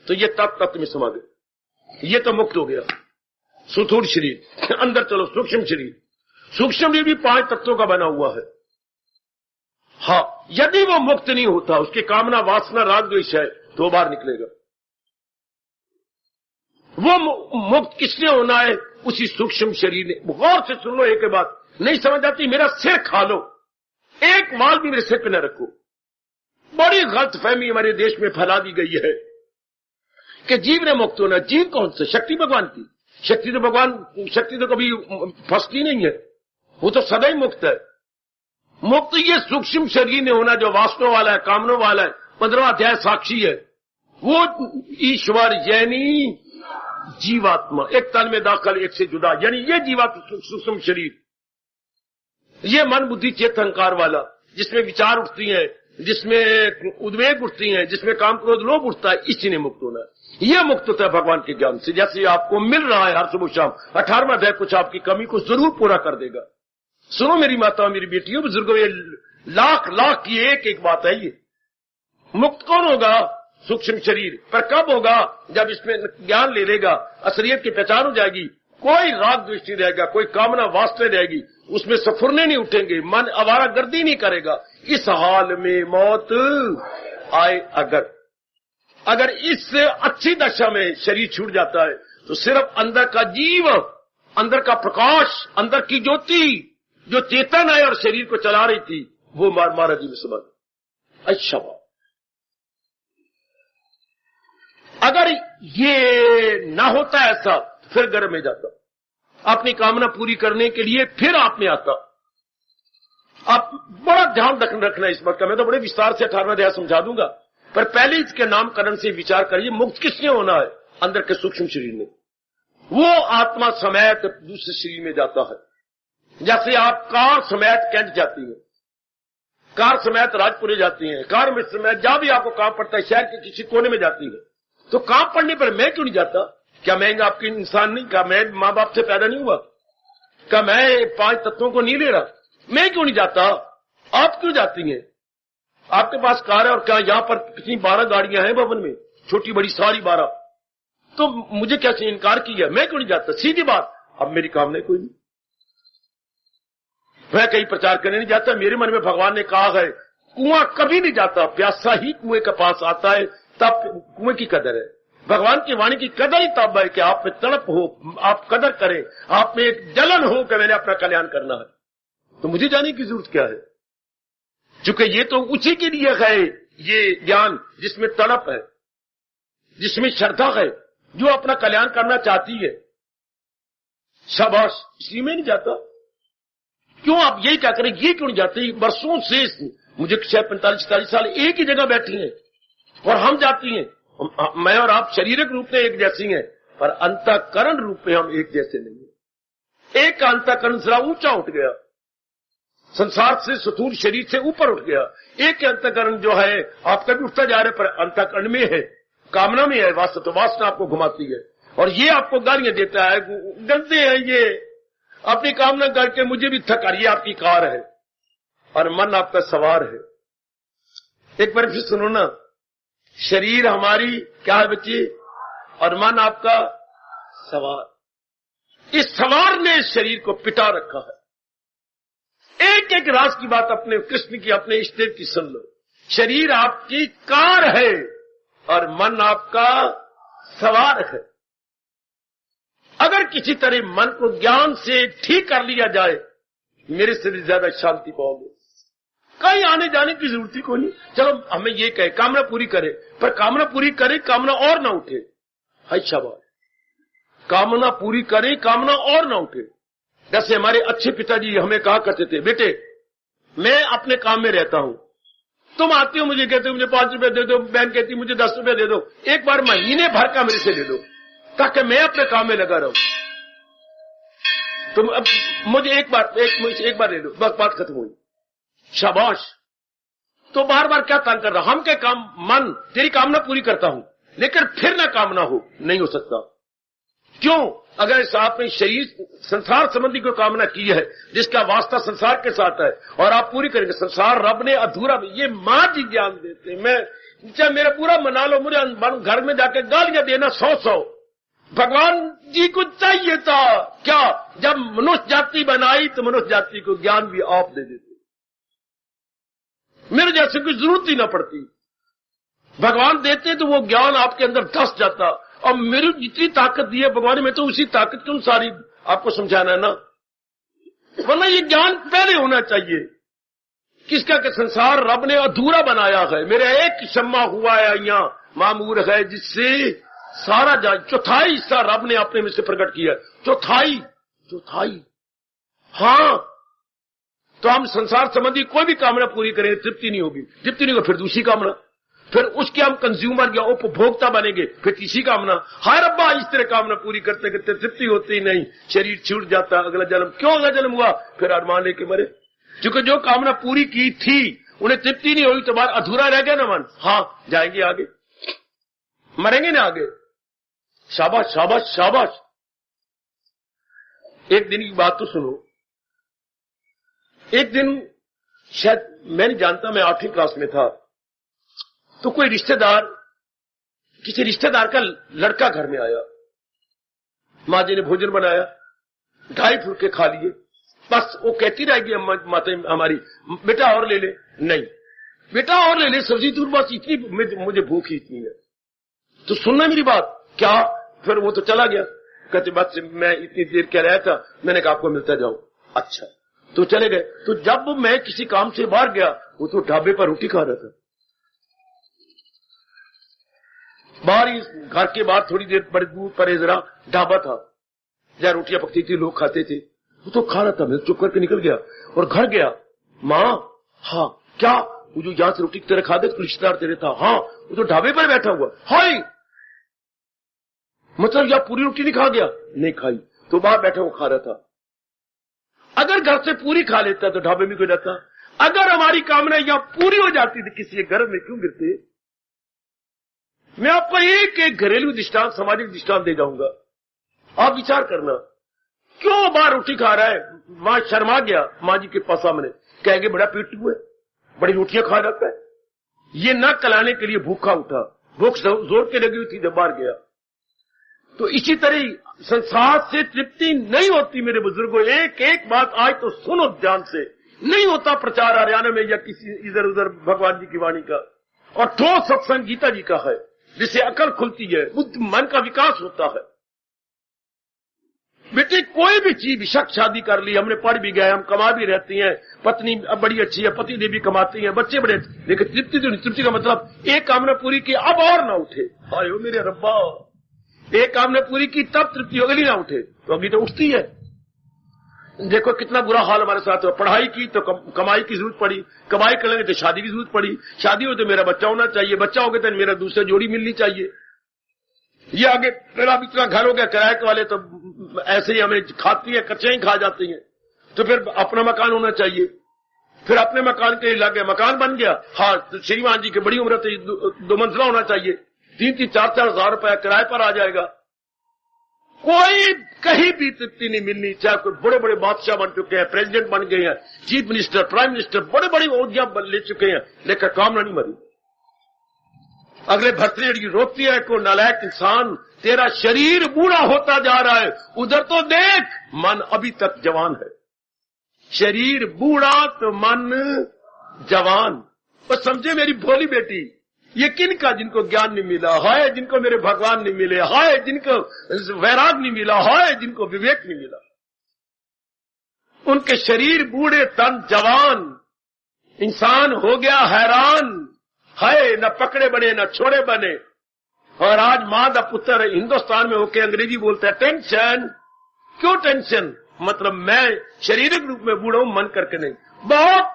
Speaker 1: तो ये तत्व में समा गए, ये तो मुक्त हो गया। स्थूल शरीर, अंदर चलो सूक्ष्म शरीर। सूक्ष्म शरीर भी 5 तत्वों का बना हुआ है। हाँ, यदि वो मुक्त नहीं होता, उसकी कामना, वासना, राग, द्वेष है, तो बाहर निकलेगा। वो मुक्त किसने होना है? उसी सूक्ष्म शरीर ने। गौर से सुन लो एक बात, नहीं समझ आती, मेरा सिर खा लो, एक माल भी मेरे सिर पे न रखो। बड़ी गलतफहमी हमारे देश में फैला दी गई है कि जीव ने मुक्त होना। जीव कौन सा? शक्ति भगवान की। शक्ति तो कभी फंसती नहीं है, वो तो सदा ही मुक्त है। मुक्त ये सूक्ष्म शरीर ने होना जो वासनों वाला है, कामनों वाला है। 15वां अध्याय साक्षी है, वो ईश्वर यानी जीवात्मा, एक तन में दाखिल, एक से जुदा, यानी ये जीवात्मा सूक्ष्म शरीर, ये मन बुद्धि चेत अहंकार वाला, जिसमें विचार उठती हैं, जिसमें उद्वेग उठती हैं, जिसमें काम क्रोध लोभ उठता है, इसी ने मुक्त होना है। यह मुक्त होता है भगवान के ज्ञान से। जैसे आपको मिल रहा है हर सुबह शाम, 18वां अध्याय कुछ आपकी कमी को जरूर पूरा कर देगा। सुनो मेरी माताओं, मेरी बेटियों, बुजुर्गों, ये लाख लाख की एक बात है। ये मुक्त कौन होगा? सूक्ष्म शरीर। पर कब होगा? जब इसमें ज्ञान ले लेगा, असलियत की पहचान हो जाएगी, कोई राग द्वेष नहीं रहेगा, कोई कामना वासना रहेगी, उसमें सफुरने नहीं उठेंगे, मन आवारागर्दी नहीं करेगा। इस हाल में मौत आए अगर इस अच्छी दशा में शरीर छूट जाता है, तो सिर्फ अंदर का जीव, अंदर का प्रकाश, अंदर की ज्योति जो चेतन है और शरीर को चला रही थी, वो महाराज जी में समझ। अच्छा, अगर ये ना होता ऐसा, फिर गर्म में जाता, अपनी कामना पूरी करने के लिए फिर आप में आता। आप बड़ा ध्यान रखना इस बात का। मैं तो बड़े विस्तार से 18वां अध्याय समझा दूंगा, पर पहले इसके नामकरण से विचार करिए। मुक्त किसने होना है? अंदर के सूक्ष्म शरीर में। वो आत्मा समेत दूसरे शरीर में जाता है। जैसे आप कार समेत कैंट जाती है, कार समेत राजपुरे जाती है, कार में समेत जहां भी आपको काम पड़ता है, शहर के किसी कोने में जाती है। तो काम पड़ने पर मैं क्यों नहीं जाता? क्या मैं आपकी इंसान नहीं? क्या मैं मां बाप से पैदा नहीं हुआ? क्या मैं 5 तत्वों को नहीं ले रहा? मैं क्यों नहीं जाता? आप क्यों जाती हैं? आपके पास कार है, और क्या यहां पर कितनी 12 गाड़ियां हैं भवन में, छोटी बड़ी सारी 12। तो मुझे कैसे इनकार किया? मैं क्यों नहीं जाता? सीधी बात। अब मेरी कामना कोई नहीं, मैं कहीं प्रचार करने नहीं जाता। मेरे मन में भगवान ने कहा है, कुआं कभी नहीं जाता, प्यासा ही कुएं के पास आता है, तब कुएं की कदर है। भगवान की वाणी की कदर ही तब है कि आप में तड़प हो, आप कदर करें, आप में एक जलन हो कि मैंने अपना कल्याण करना है। तो मुझे जाने की जरूरत क्या है? चूंकि ये तो उसी के लिए है, ये ज्ञान जिसमें तड़प है, जिसमें श्रद्धा है, जो अपना कल्याण करना चाहती है। शाबाश, इसी में नहीं जाता। क्यों आप यही क्या करें? ये क्यों नहीं जाते? वर्षों से मुझे 45-47 साल एक ही जगह बैठी हैं और हम जाती हैं। मैं और आप शारीरिक रूप में एक जैसी हैं, पर अंतःकरण रूप में हम एक जैसे नहीं हैं। एक का अंतःकरण जरा ऊंचा उठ गया, संसार से, स्थूल शरीर से ऊपर उठ गया। एक के अंतःकरण जो है आपका भी उठता जा रहा है, पर अंतःकरण में है, कामना में है, वासना आपको घुमाती है, और ये आपको गालियां देता है, गंदे हैं ये, अपनी कामना करके मुझे भी थका। ये आपकी कार है और मन आपका सवार है। एक बार फिर सुनो ना, शरीर हमारी क्या है बच्ची, और मन आपका सवार। इस सवार ने शरीर को पिटा रखा है। एक एक राज की बात अपने कृष्ण की, अपने इष्टदेव की सुन लो। शरीर आपकी कार है और मन आपका सवार है। अगर किसी तरह मन को ज्ञान से ठीक कर लिया जाए, मेरे से भी ज्यादा शांति पाओगे। कहीं आने जाने की जरूरत ही कोई नहीं। चलो हमें ये कहे कामना पूरी करे, पर कामना पूरी करे, कामना और ना उठे। अच्छा बात, कामना पूरी करे, कामना और ना उठे। जैसे हमारे अच्छे पिताजी हमें कहा करते थे, बेटे मैं अपने काम में रहता हूं, तुम आते हो मुझे कहते हो मुझे 5 रुपए दे दो, बहन कहती मुझे 10 रुपए दे दो, एक बार महीने भर का मेरे से ले दो ताकि मैं अपने काम में लगा रहूं। तुम अब मुझे एक बार ले लो, बस बात खत्म हुई, शाबाश। तो बार बार क्या तंग कर रहा, हम क्या काम, मन तेरी कामना पूरी करता हूं लेकिन फिर ना कामना हो, नहीं हो सकता। क्यों? अगर इस आपने शरीर संसार संबंधी को कामना की है जिसका वास्ता संसार के साथ है और आप पूरी करेंगे, संसार रब ने अधूरा, ये मां जी ज्ञान देते, मैं चाहे मेरा पूरा मना लो, मुझे घर में जाके गालियां देना 100 भगवान जी को चाहिए था क्या? जब मनुष्य जाति बनाई तो मनुष्य जाति को ज्ञान भी आप दे देते, मेरे जैसे कोई जरूरत ही ना पड़ती। भगवान देते तो वो ज्ञान आपके अंदर धस जाता, और मेरी जितनी ताकत दी है भगवान में तो उसी ताकत के अनुसार ही आपको समझाना है ना, वरना ये ज्ञान पहले होना चाहिए किसका कि संसार रब ने अधूरा बनाया है। मेरा एक शम्मा हुआ है यहाँ मामूर है जिससे सारा चौथाई हिस्सा रब ने अपने में से प्रकट किया, चौथाई। हाँ, तो हम संसार संबंधी कोई भी कामना पूरी करें तृप्ति नहीं होगी, फिर दूसरी कामना, फिर उसके हम कंज्यूमर या उपभोक्ता बनेंगे, फिर तीसरी कामना। हाय रब्बा, इस तरह कामना पूरी करते करते तृप्ति होती ही नहीं, शरीर छूट जाता, अगला जन्म। क्यों अगला जन्म हुआ? फिर अरमान लेके मरे, क्योंकि जो कामना पूरी की थी उन्हें तृप्ति नहीं हुई तो बाद अधूरा रह गया ना मन। हाँ, जाएंगे आगे, मरेंगे ना आगे। शाबाश शाबाश शाबाश। एक दिन की बात तो सुनो, एक दिन शायद मैं नहीं जानता, मैं 8वीं क्लास में था, तो कोई किसी रिश्तेदार का लड़का घर में आया, माँ जी ने भोजन बनाया, 2.5 फुलके खा लिए, बस वो कहती रहेगी माता हमारी, बेटा और ले ले, नहीं बेटा और ले ले सब्जी, दूर बस इतनी मुझे भूख ही इतनी है। तो सुनना मेरी बात, क्या? फिर वो तो चला गया, कहते बस मैं इतनी देर कह रहा था, मैंने कहा आपको मिलता जाऊं। अच्छा, तो चले गए। तो जब मैं किसी काम से बाहर गया, वो तो ढाबे पर रोटी खा रहा था, बाहर ही घर के बाहर थोड़ी देर बड़े दूर पर जरा ढाबा था जहां रोटियां पकती थी, लोग खाते थे, वो तो खा रहा था। मैं चुप करके निकल गया और घर गया, माँ हाँ क्या? वो जो यहां से रोटी की तरह खा दे, रिश्तेदार तेरे था? हाँ, वो तो ढाबे पर बैठा हुआ। हाय, मतलब यह पूरी रोटी नहीं खा गया? नहीं खाई, तो बाहर बैठा वो खा रहा था। अगर घर से पूरी खा लेता तो ढाबे में क्यों जाता? अगर हमारी कामना यहां पूरी हो जाती तो किसी घर में क्यों गिरते? मैं आपको एक एक घरेलू दृष्टांत, सामाजिक दृष्टांत दे जाऊंगा, आप विचार करना। क्यों बाहर रोटी खा रहा है? वहां शर्मा गया, माँ जी के पास सामने कहेंगे बड़ा पेटू है, बड़ी रोटियां खा जाता है। ये न कलाने के लिए भूखा उठा, भूख जोर के लगी हुई थी जब बाहर गया। तो इसी तरह संसार से तृप्ति नहीं होती मेरे बुजुर्गों। एक एक बात आज तो सुनो ध्यान से, नहीं होता प्रचार हरियाणा में या किसी इधर उधर भगवान जी की वाणी का, और ठोस सत्संग गीता जी का है जिससे अकल खुलती है, बुद्ध मन का विकास होता है। बेटे कोई भी चीज, शक शादी कर ली, हमने पढ़ भी गए, हम कमा भी रहती हैं, पत्नी अब बड़ी अच्छी है, पति देव भी कमाती हैं, बच्चे बड़े, लेकिन तृप्ति तो नहीं। तृप्ति का मतलब एक कामना पूरी की अब और ना उठे, आयो मेरे रब्बा, एक कामना पूरी की तब तृप्ति अगली ना उठे, तो अगली तो उठती है। देखो कितना बुरा हाल हमारे साथ हुआ, पढ़ाई की तो कमाई की जरूरत पड़ी, कमाई कर लेंगे तो शादी की जरूरत पड़ी, शादी हो तो मेरा बच्चा होना चाहिए, बच्चा हो गया तो मेरा दूसरा जोड़ी मिलनी चाहिए, ये आगे मेरा इतना घर हो गया, किराए के वाले तो ऐसे ही हमें खाती है, कच्चे ही खा जाती हैं, तो फिर अपना मकान होना चाहिए, फिर अपने मकान के लिए लगे, मकान बन गया, हाँ तो श्रीमान जी की बड़ी उम्र तो 2 मंजिला होना चाहिए, 3-3, 4-4 हजार रुपया किराए पर आ जाएगा। कोई कहीं भी तृप्ति नहीं मिलनी, चाहे कोई बड़े बड़े बादशाह बन चुके हैं, प्रेसिडेंट बन गए हैं, चीफ मिनिस्टर, प्राइम मिनिस्टर, बड़े बड़ी ओहदियां ले चुके हैं, लेकिन कामना नहीं मरी। अगले भर्तरी रोकती है को नालायक इंसान, तेरा शरीर बूढ़ा होता जा रहा है, उधर तो देख, मन अभी तक जवान है। शरीर बूढ़ा तो मन जवान। बस समझे मेरी भोली बेटी, ये किन का जिनको ज्ञान नहीं मिला, हाय जिनको मेरे भगवान नहीं मिले, हाय जिनको वैराग नहीं मिला, हाय जिनको विवेक नहीं मिला। उनके शरीर बूढ़े, तन जवान, इंसान हो गया हैरान, हाय न पकड़े बने न छोड़े बने। और आज मां का पुत्र हिंदुस्तान में होके अंग्रेजी बोलता है टेंशन। क्यों टेंशन? मतलब मैं शारीरिक रूप में बूढ़ा हूं, मन करके नहीं। बहुत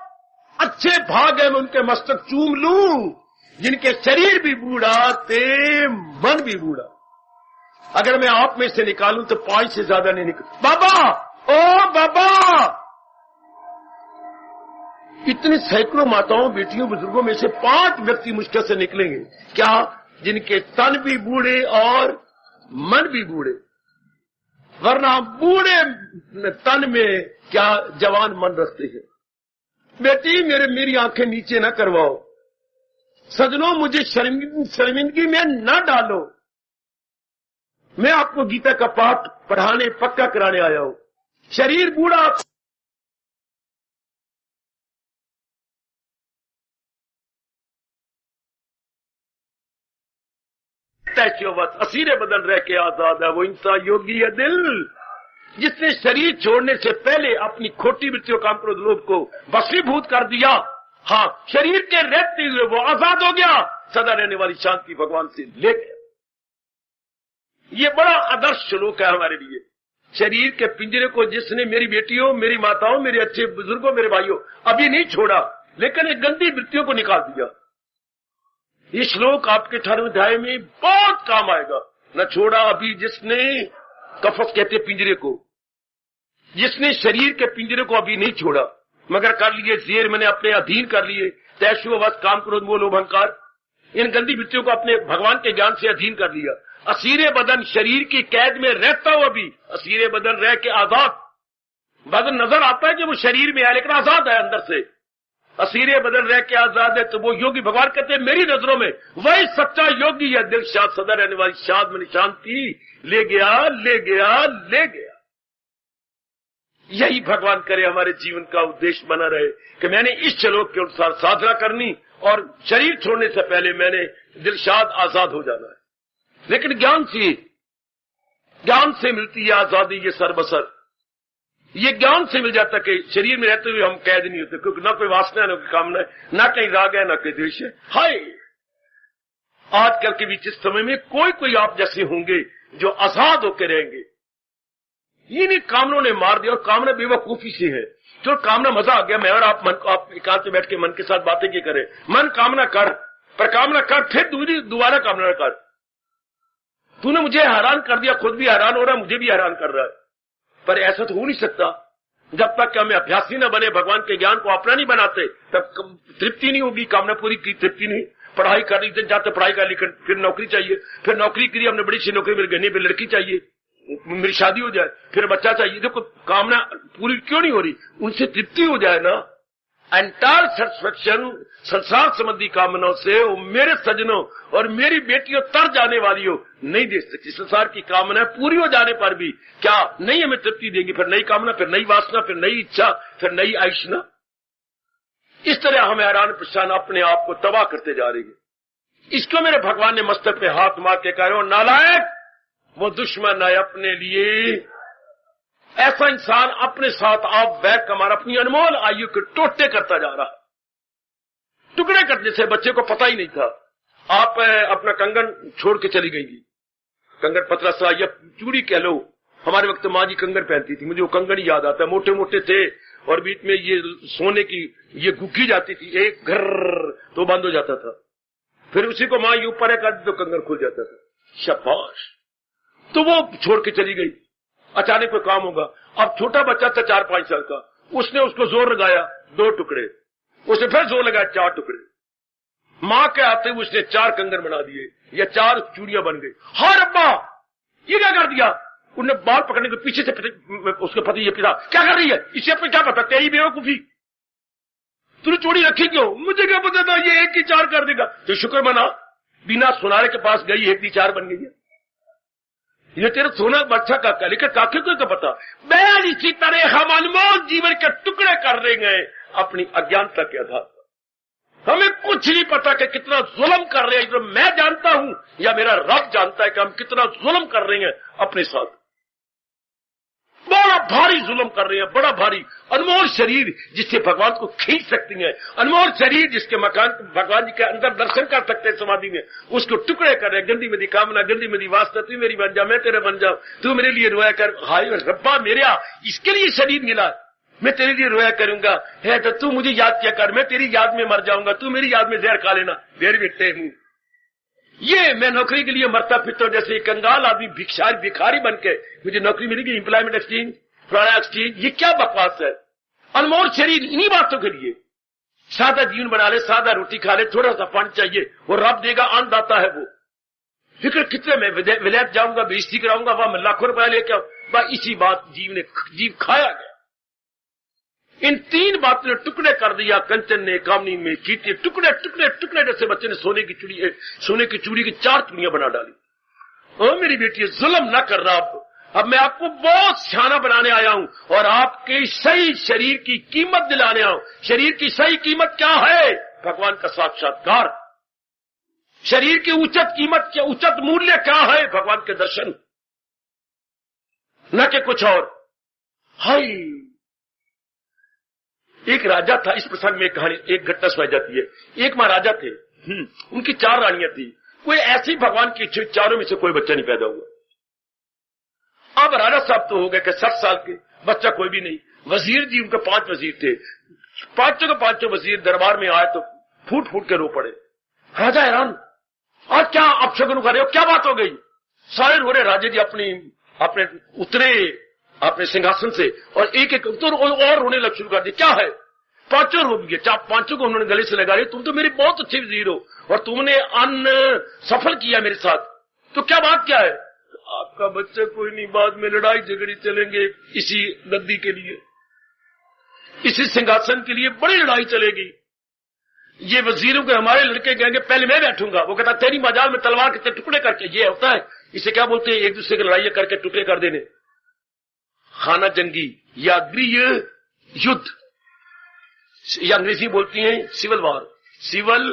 Speaker 1: अच्छे भाग है मैं उनके मस्तक चूम लूं जिनके शरीर भी बूढ़ा थे, मन भी बूढ़ा। अगर मैं आप में से निकालूं तो 5 से ज्यादा नहीं निकल। बाबा, ओ बाबा, इतने सैकड़ों माताओं, बेटियों, बुजुर्गों में से 5 व्यक्ति मुश्किल से निकलेंगे क्या जिनके तन भी बूढ़े और मन भी बूढ़े। वरना बूढ़े तन में क्या जवान मन रखते हैं। बेटी, मेरी आंखें नीचे न करवाओ। सजनों, मुझे शर्मिंदगी में न डालो। मैं आपको गीता का पाठ पढ़ाने, पक्का कराने आया हूं। शरीर बूढ़ा, असीरे बदल रह के आजाद है वो इंसान योगी है दिल, जिसने शरीर छोड़ने से पहले अपनी खोटी वृत्तियों काम क्रोध लोभ को वशीभूत कर दिया। हाँ, शरीर के रहते हुए वो आजाद हो गया, सदा रहने वाली शांति भगवान से ले गया। ये बड़ा आदर्श श्लोक है हमारे लिए। शरीर के पिंजरे को जिसने, मेरी बेटियों, मेरी माताओं, मेरे अच्छे बुजुर्गों, मेरे भाइयों, अभी नहीं छोड़ा, लेकिन एक गंदी वृत्तियों को निकाल दिया। ये श्लोक आपके 18वें अध्याय में बहुत काम आएगा। न छोड़ा अभी जिसने, कफस कहते पिंजरे को, जिसने शरीर के पिंजरे को अभी नहीं छोड़ा, मगर कर लिए जेर, मैंने अपने अधीन कर लिए, तैशुवश, काम, क्रोध, मोह, लोभ, अहंकार, इन गंदी वृत्तियों को अपने भगवान के ज्ञान से अधीन कर लिया। असीरे बदन, शरीर की कैद में रहता हुआ भी असीरे बदन रह के आजाद। बदन नजर आता है कि वो शरीर में है लेकिन आजाद है अंदर से। असीरे बदन रह के आजाद है तो वो योगी। भगवान कहते हैं मेरी नजरों में वही सच्चा योगी है। दिल शाद, सदा रहने वाली शाद में शांति ले गया, ले गया, ले गया। यही भगवान करे हमारे जीवन का उद्देश्य बना रहे कि मैंने इस श्लोक के अनुसार साधना करनी और शरीर छोड़ने से पहले मैंने दिलशाद आजाद हो जाना है। लेकिन ज्ञान से मिलती है आजादी, ये सर्वसर। ये ज्ञान से मिल जाता कि शरीर में रहते हुए हम कैद नहीं होते, क्योंकि ना कोई वासना है, ना कोई कामना है, ना कहीं राग है, ना कोई द्वेष है। हाय, आजकल के बीच इस समय में कोई आप जैसे होंगे जो आजाद होकर रहेंगे। इन्हीं कामनों ने मार दिया, और कामना बेवकूफी से है। जो कामना मजा आ गया, मैं और आप मन को, आप एकांत में बैठ के मन के साथ बातें की करें। मन कामना कर, पर कामना कर फिर दोबारा कामना कर। तूने मुझे हैरान कर दिया, खुद भी हैरान हो रहा है, मुझे भी हैरान कर रहा है। पर ऐसा तो हो नहीं सकता जब तक कि हमें अभ्यासी न बने, भगवान के ज्ञान को अपना नहीं बनाते, तब तृप्ति नहीं होगी। कामना पूरी की तृप्ति नहीं। पढ़ाई कर ली जाते, पढ़ाई कर ली, फिर नौकरी चाहिए, फिर नौकरी करी, हमने बड़ी सी नौकरी, मेरे गहने पे लड़की चाहिए, मेरी शादी हो जाए, फिर बच्चा चाहिए। देखो कामना पूरी क्यों नहीं हो रही? उनसे तृप्ति हो जाए ना। एंटायर सेटिस्फेक्शन संसार संबंधी कामनाओं से वो मेरे सजनों और मेरी बेटियों तर जाने वाली हो नहीं दे सकती। संसार की कामना पूरी हो जाने पर भी क्या नहीं हमें तृप्ति देंगी? फिर नई कामना, फिर नई वासना, फिर नई इच्छा, फिर नई आयुष्ना। इस तरह हम हैरान परेशान अपने आप को तबाह करते जा रही है। इसको मेरे भगवान ने मस्तक पे हाथ मार के कह रहे हो, नालायक, वो दुश्मन है अपने लिए। ऐसा इंसान अपने साथ आप बैग कमार अपनी अनमोल आयु के टोटे करता जा रहा है। टुकड़े करने से बच्चे को पता ही नहीं था। आप अपना कंगन छोड़ के चली गई, कंगन पतला सा या चूड़ी कह लो। हमारे वक्त माँ जी कंगन पहनती थी, मुझे वो कंगन ही याद आता है। मोटे मोटे थे और बीच में ये सोने की ये गुक्की जाती थी, एक घर तो बंद हो जाता था, फिर उसी को माँ ये ऊपर कर दी तो कंगन खुल जाता था। शाबाश। तो वो छोड़ के चली गई। अचानक कोई काम होगा। अब छोटा बच्चा था 4-5 साल का, उसने उसको जोर लगाया 2 टुकड़े, उसने फिर जोर लगाया 4 टुकड़े। मां के आते हुए उसने 4 कंगन बना दिए या 4 चूड़ियां बन गई। हाँ रब्बा, ये क्या कर दिया? उन्हें बाल पकड़ने के पीछे से उसके पति ये पिता, क्या कर रही है? इसे अपने क्या पता, तेरी बेवकूफी, तूने चूड़ी रखी क्यों? मुझे क्या पता था ये 1 की 4 कर देगा। तो शुक्र मना, बिना सुनारे के पास गई, 1 की 4 बन गई है। ये तेरा सोना बच्चा काका, लेकिन काके को क्या पता? बैल इसी तरह हम अनमोल जीवन के टुकड़े कर रहे हैं अपनी अज्ञानता के आधार पर। हमें कुछ नहीं पता कि कितना जुल्म कर रहे हैं। जो मैं जानता हूं या मेरा रब जानता है कि हम कितना जुल्म कर रहे हैं अपने साथ। बड़ा भारी जुल्म कर रहे हैं, बड़ा भारी। अनमोल शरीर जिससे भगवान को खींच सकती है, अनमोल शरीर जिसके मकान भगवान जी के अंदर दर्शन कर सकते हैं समाधि में, उसको टुकड़े कर रहे। गंदी मेरी कामना, गंदी मेरी वास्ता, तू मेरी बन जा, मैं तेरे बन जाऊं, तू मेरे लिए रोया कर। हाय रब्बा मेरा, इसके लिए शरीर मिला, मैं तेरे लिए रोया करूंगा। है तो तू मुझे याद किया कर, मैं तेरी याद में मर जाऊंगा, तू मेरी याद में जहर खा लेना। देर बिट्टे हूं ये, मैं नौकरी के लिए मरता फिरता जैसे कंगाल आदमी भिखारी बन के मुझे नौकरी मिलेगी, एम्प्लॉयमेंट एक्सचेंज, फ्लोरा एक्सचेंज, ये क्या बकवास है। अनमोल शरीर इन्हीं बातों के लिए। सादा जीवन बना ले, सादा रोटी खा ले, थोड़ा सा पानी चाहिए, वो रब देगा, अन्नदाता है वो। फिक्र कितने में विलायत जाऊंगा, बेइज्जती कराऊंगा, वहां मैं लाखों रुपया लेके आऊं। इसी बात जीव खाया गया। इन तीन बातों ने टुकड़े कर दिया कंचन ने, कामनी में कीते टुकड़े टुकड़े टुकड़े, जैसे बच्चे ने सोने की चूड़ी की 4 चूड़ियां बना डाली। ओ मेरी बेटी, जुल्म ना कर रहा। अब मैं आपको बहुत सियाना बनाने आया हूं और आपके सही शरीर की कीमत दिलाने आया हूं। शरीर की सही कीमत क्या है? भगवान का साक्षात्कार। शरीर की उचित कीमत क्या, उचित मूल्य क्या है? भगवान के दर्शन, न कि कुछ और। हाय, एक राजा था। इस प्रसंग में एक घटना सुनाई जाती है। एक महाराजा थे, उनकी 4 रानियां थी। कोई ऐसी भगवान की इच्छा, चारों में से कोई बच्चा नहीं पैदा हुआ। अब राजा साहब तो हो गए कि 60 साल के, बच्चा कोई भी नहीं। वजीर जी, उनके 5 वजीर थे, पांचों के पांचों वजीर दरबार में आए तो फूट फूट के रो पड़े। राजा हैरान, आज क्या अपशगुन कर रहे हो, क्या बात हो गई? सारे रो रहे। राजा जी अपने उतरे अपने सिंहासन से और एक एक तो और रोने लग शुरू कर दिया। क्या है? पांचों रो गए। पांचों को उन्होंने गले से लगा लिया। तुम तो मेरे बहुत अच्छे वजीर हो और तुमने अन्न सफल किया मेरे साथ, तो क्या बात क्या है? आपका बच्चा कोई नहीं, बाद में लड़ाई झगड़ी चलेंगे इसी गद्दी के लिए, इसी सिंहासन के लिए बड़ी लड़ाई चलेगी। ये वजीरों के हमारे लड़के कहेंगे पहले मैं बैठूंगा। वो कहता तेरी मजाल में तलवार के टुकड़े करके। ये होता है, इसे क्या बोलते हैं? एक दूसरे की लड़ाई करके टुकड़े कर देने। खाना जंगी या गृह युद्ध, या अंग्रेजी बोलती हैं सिविल वॉर। सिविल,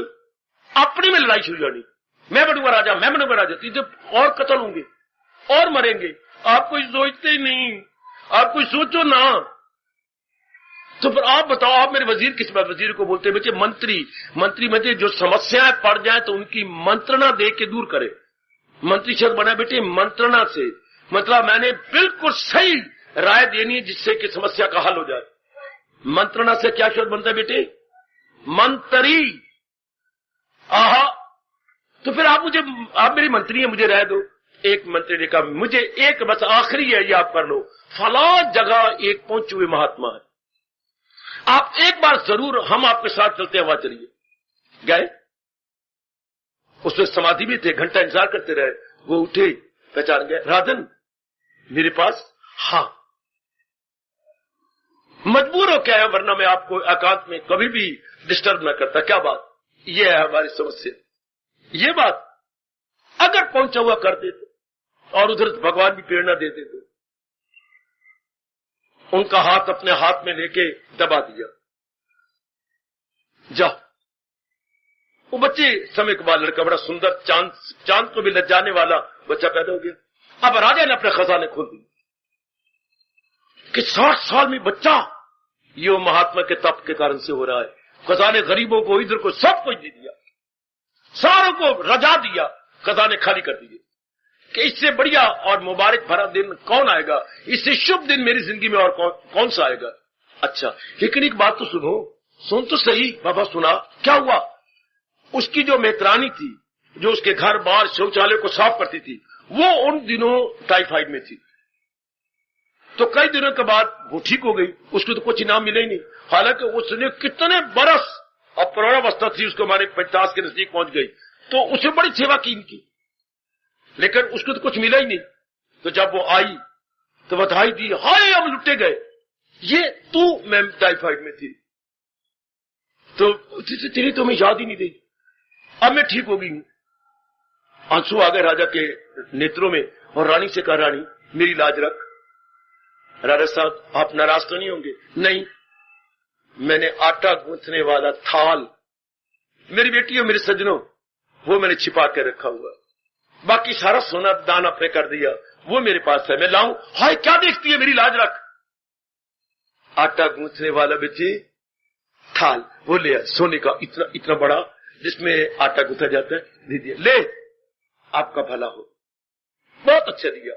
Speaker 1: अपने में लड़ाई शुरू जानी। मैं बनूंगा राजा, मैं बनूंगा राजा, तीजे और कत्ल होंगे और मरेंगे। आप कोई सोचते ही नहीं, आप कोई सोचो ना। तो फिर आप बताओ, आप मेरे वजीर किस बात? वजीर को बोलते हैं बच्चे मंत्री। मंत्री में जो समस्याएं पड़ जाए तो उनकी मंत्रणा दे के दूर करे। मंत्री शब्द बना बेटे मंत्रणा से, मतलब मैंने बिल्कुल सही राय देनी है जिससे कि समस्या का हल हो जाए। मंत्रणा से क्या शब्द बनता है बेटे? मंत्री। आहा, तो फिर आप मेरी मंत्री है, मुझे राय दो। एक मंत्री ने कहा मुझे एक बस आखिरी है, ये आप कर लो। फला जगह एक पहुंचे हुए महात्मा है, आप एक बार जरूर, हम आपके साथ चलते हैं, वहां चलिए। गए, उसमें समाधि भी थे, घंटा इंतजार करते रहे। वो उठे, पहचान गए, राजन मेरे पास? हाँ। मजबूर हो क्या है, वरना मैं आपको एकांत में कभी भी डिस्टर्ब न करता। क्या बात? ये है हमारी समस्या। ये बात अगर पहुंचा हुआ कर देते और उधर भगवान भी प्रेरणा दे देते। उनका हाथ अपने हाथ में लेके दबा दिया, जाओ। वो बच्चे समय के बाद लड़का बड़ा सुंदर, चांद को भी लज्जाने वाला बच्चा पैदा हो गया। अब राजा ने अपने खजाने खोल दिए कि 60 साल में बच्चा, ये महात्मा के तप के कारण से हो रहा है। खजाने गरीबों को, इधर को, सब कुछ दे दिया, सारों को रजा दिया, खजाने खाली कर दिए कि इससे बढ़िया और मुबारक भरा दिन कौन आएगा, इससे शुभ दिन मेरी जिंदगी में और कौन सा आएगा। अच्छा, लेकिन एक बात तो सुनो, सुन तो सही। बाबा सुना, क्या हुआ? उसकी जो मेहतरानी थी, जो उसके घर बार शौचालय को साफ करती थी, वो उन दिनों टाइफाइड में थी। तो कई दिनों के बाद वो ठीक हो गई, उसको तो कुछ इनाम मिले ही नहीं। हालांकि उसने कितने बरस, अब पुराणावस्था थी, उसको हमारे 50 के नजदीक पहुंच गई, तो उसने बड़ी सेवा की इनकी, लेकिन उसको तो कुछ मिला ही नहीं। तो जब वो आई तो बधाई दी, हाय हम लुटे गए, ये तू मैं टाइफाइड में थी, तो तेरी तो मैं याद ही नहीं दी, अब मैं ठीक हो गई हूं। आंसू आ गए राजा के नेत्रों में और रानी से कहा, रानी मेरी लाज रख। राजा साहब आप नाराज तो नहीं होंगे? नहीं, मैंने आटा गूंथने वाला थाल, मेरी बेटी और मेरे सज्जनों, वो मैंने छिपा के रखा हुआ। बाकी सारा सोना दान आपने कर दिया, वो मेरे पास है, मैं लाऊं? हाय क्या देखती है, मेरी लाज रख। आटा गूंथने वाला बेचे थाल, वो ले सोने का इतना इतना बड़ा जिसमें आटा गूंथा जाता है, दे दिया, ले आपका भला हो। बहुत अच्छा दिया।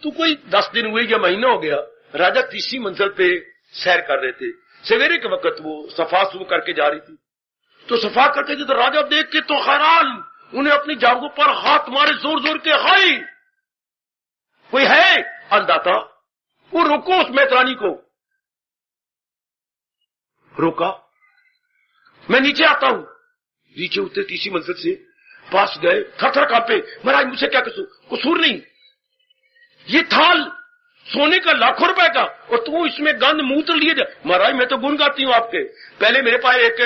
Speaker 1: तो कोई 10 दिन हुए या महीना हो गया, राजा तीसरी मंजिल पे सैर कर रहे थे। सवेरे के वक्त वो सफा शुरू करके जा रही थी, तो सफा करके तो राजा देख के तो हैरान, उन्हें अपनी जांघों पर हाथ मारे जोर जोर के, हाय कोई है अंधाता, वो रोको उस मेहतरानी को। रोका, मैं नीचे आता हूं। नीचे उतरे तीसरी मंजिल से, पास गए, थर थर कांपे, महाराज मुझसे क्या कसूर नहीं, ये थाल सोने का लाखों रुपए का, और तू इसमें गंद मूत्र लिए जा। महाराज मैं तो गुण गाती हूँ आपके, पहले मेरे पास एक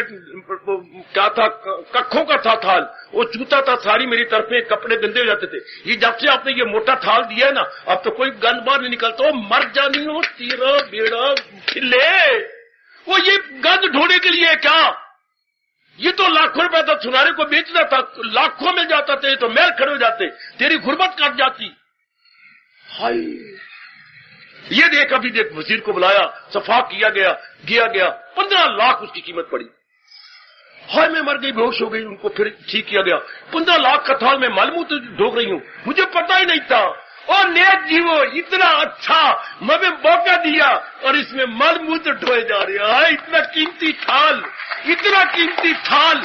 Speaker 1: क्या था, कखों का था थाल, वो चूता था, सारी मेरी तरफे कपड़े गंदे हो जाते थे। ये जब से आपने ये मोटा थाल दिया है ना, अब तो कोई गंद बाहर नहीं निकलता, मर जानी हो तेरा बेड़ा खिले। वो ये गंद ढोने के लिए क्या, ये तो लाखों रुपए था, सुनारे को बेचना था, लाखों मिल जाता थे, तो मैल खड़े हो जाते, तेरी गुर्बत काट जाती। हाय ये देख, अभी देख, वजीर को बुलाया, सफा किया गया 15 लाख उसकी कीमत पड़ी। हाय मैं मर गई, बेहोश हो गई, उनको फिर ठीक किया गया। 15 लाख का थाल में मालूमूत्र ढोक रही हूं, मुझे पता ही नहीं था। और नेक जीवो इतना अच्छा मवे मौका दिया और इसमें मालूमूत्र ढोए जा रहे हैं। इतना कीमती थाल, इतना कीमती थाल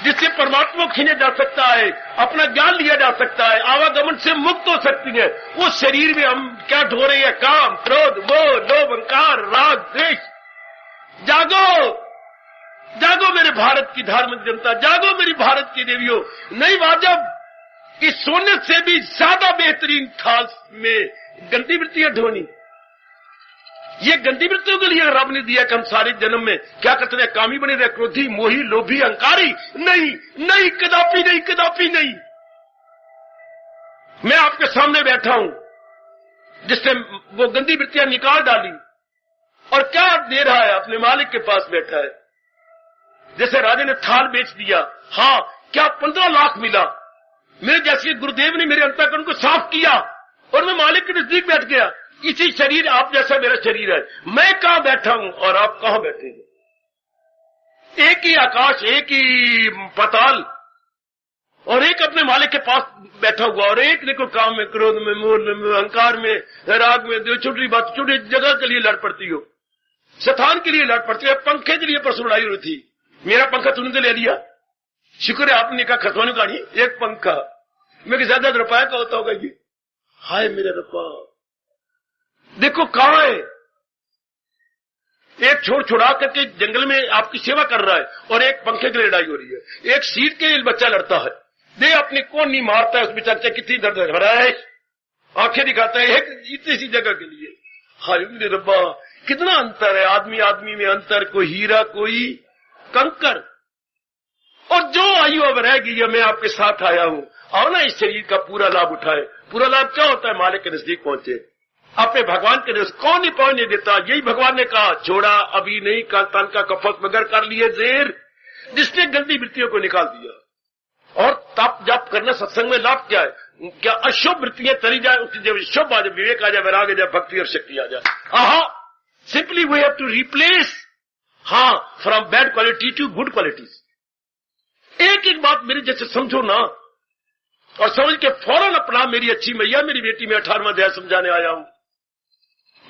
Speaker 1: जिससे परमात्मा खींचा जा सकता है, अपना ज्ञान लिया जा सकता है, आवागमन से मुक्त हो सकती है। उस शरीर में हम क्या ढो रहे हैं, काम, क्रोध, मोह, लोभ, अहंकार, राग, द्वेष। जागो, जागो मेरे भारत की धार्मिक जनता, जागो मेरी भारत की देवियों। नहीं वाजब इस सोने से भी ज्यादा बेहतरीन थाल में गंदी वृत्तियां ढोनी। ये गंदी वृत्तियों के लिए रब ने दिया कि हम सारे जन्म में क्या करते रहे, कामी बने रहे, क्रोधी, मोही, लोभी, अहंकारी। नहीं नहीं, कदापि नहीं, कदापि नहीं। मैं आपके सामने बैठा हूं जिससे वो गंदी वृत्तियां निकाल डाली, और क्या दे रहा है, अपने मालिक के पास बैठा है। जैसे राजा ने थाल बेच दिया, हाँ क्या 15 लाख मिला, मेरे जैसे गुरुदेव ने मेरे अंतःकरण को साफ किया और मैं मालिक के नजदीक बैठ गया। इसी शरीर, आप जैसा मेरा शरीर है, मैं कहां बैठा हूं और आप कहां बैठे हैं। एक ही आकाश, एक ही पाताल, और एक अपने मालिक के पास बैठा हुआ, और एक देखो काम में, क्रोध में, मोह में, अहंकार में, राग में, जो छोटी बात, छोटी जगह के लिए लड़ पड़ती हो, स्थान के लिए लड़ पड़ती है। पंखे के लिए परसों लड़ाई हुई थी, मेरा पंखा तूने तो ले लिया, शुक्र है आपने कहा खतवानी का नहीं, एक पंखा मेरे ज्यादा रुपया का होता होगा ये। हाय मेरे रब्बा, देखो कहां है, एक छोड़ छुड़ा करके जंगल में आपकी सेवा कर रहा है, और एक पंखे के लिए लड़ाई हो रही है, एक सीट के लिए बच्चा लड़ता है, दे अपनी कौन नहीं मारता है उस बेचारे, कितनी दर्द हो रहा है, आंखें दिखाता है एक इतनी सी जगह के लिए। हाय मेरे रब्बा, कितना अंतर है, आदमी आदमी में अंतर, कोई हीरा कोई कंकर। और जो आयु अब रह गई है, मैं आपके साथ आया हूं, आओ ना इस शरीर का पूरा लाभ उठाए। पूरा लाभ क्या होता है, मालिक के नजदीक पहुंचे, अपने भगवान के नजदीक। कौन नहीं पहुंचने देता, यही भगवान ने कहा, छोड़ा अभी नहीं, कल तन का कफस मगर कर लिए जेर, जिसने गंदी वृत्तियों को निकाल दिया। और तप जप करना सत्संग में लाभ क्या है, क्या अशुभ वृत्तियां चली जाए, उसकी जब शुभ आ जाए, विवेक आ जाए, वैराग आ जाए, भक्ति और शक्ति आ जाए। आहा, simply we have to replace, हाँ, from bad quality to good qualities. एक एक बात मेरी जैसे समझो ना, और समझ के फौरन अपना, मेरी अच्छी मैया, मेरी बेटी, में 18वां अध्याय समझाने आया हूं।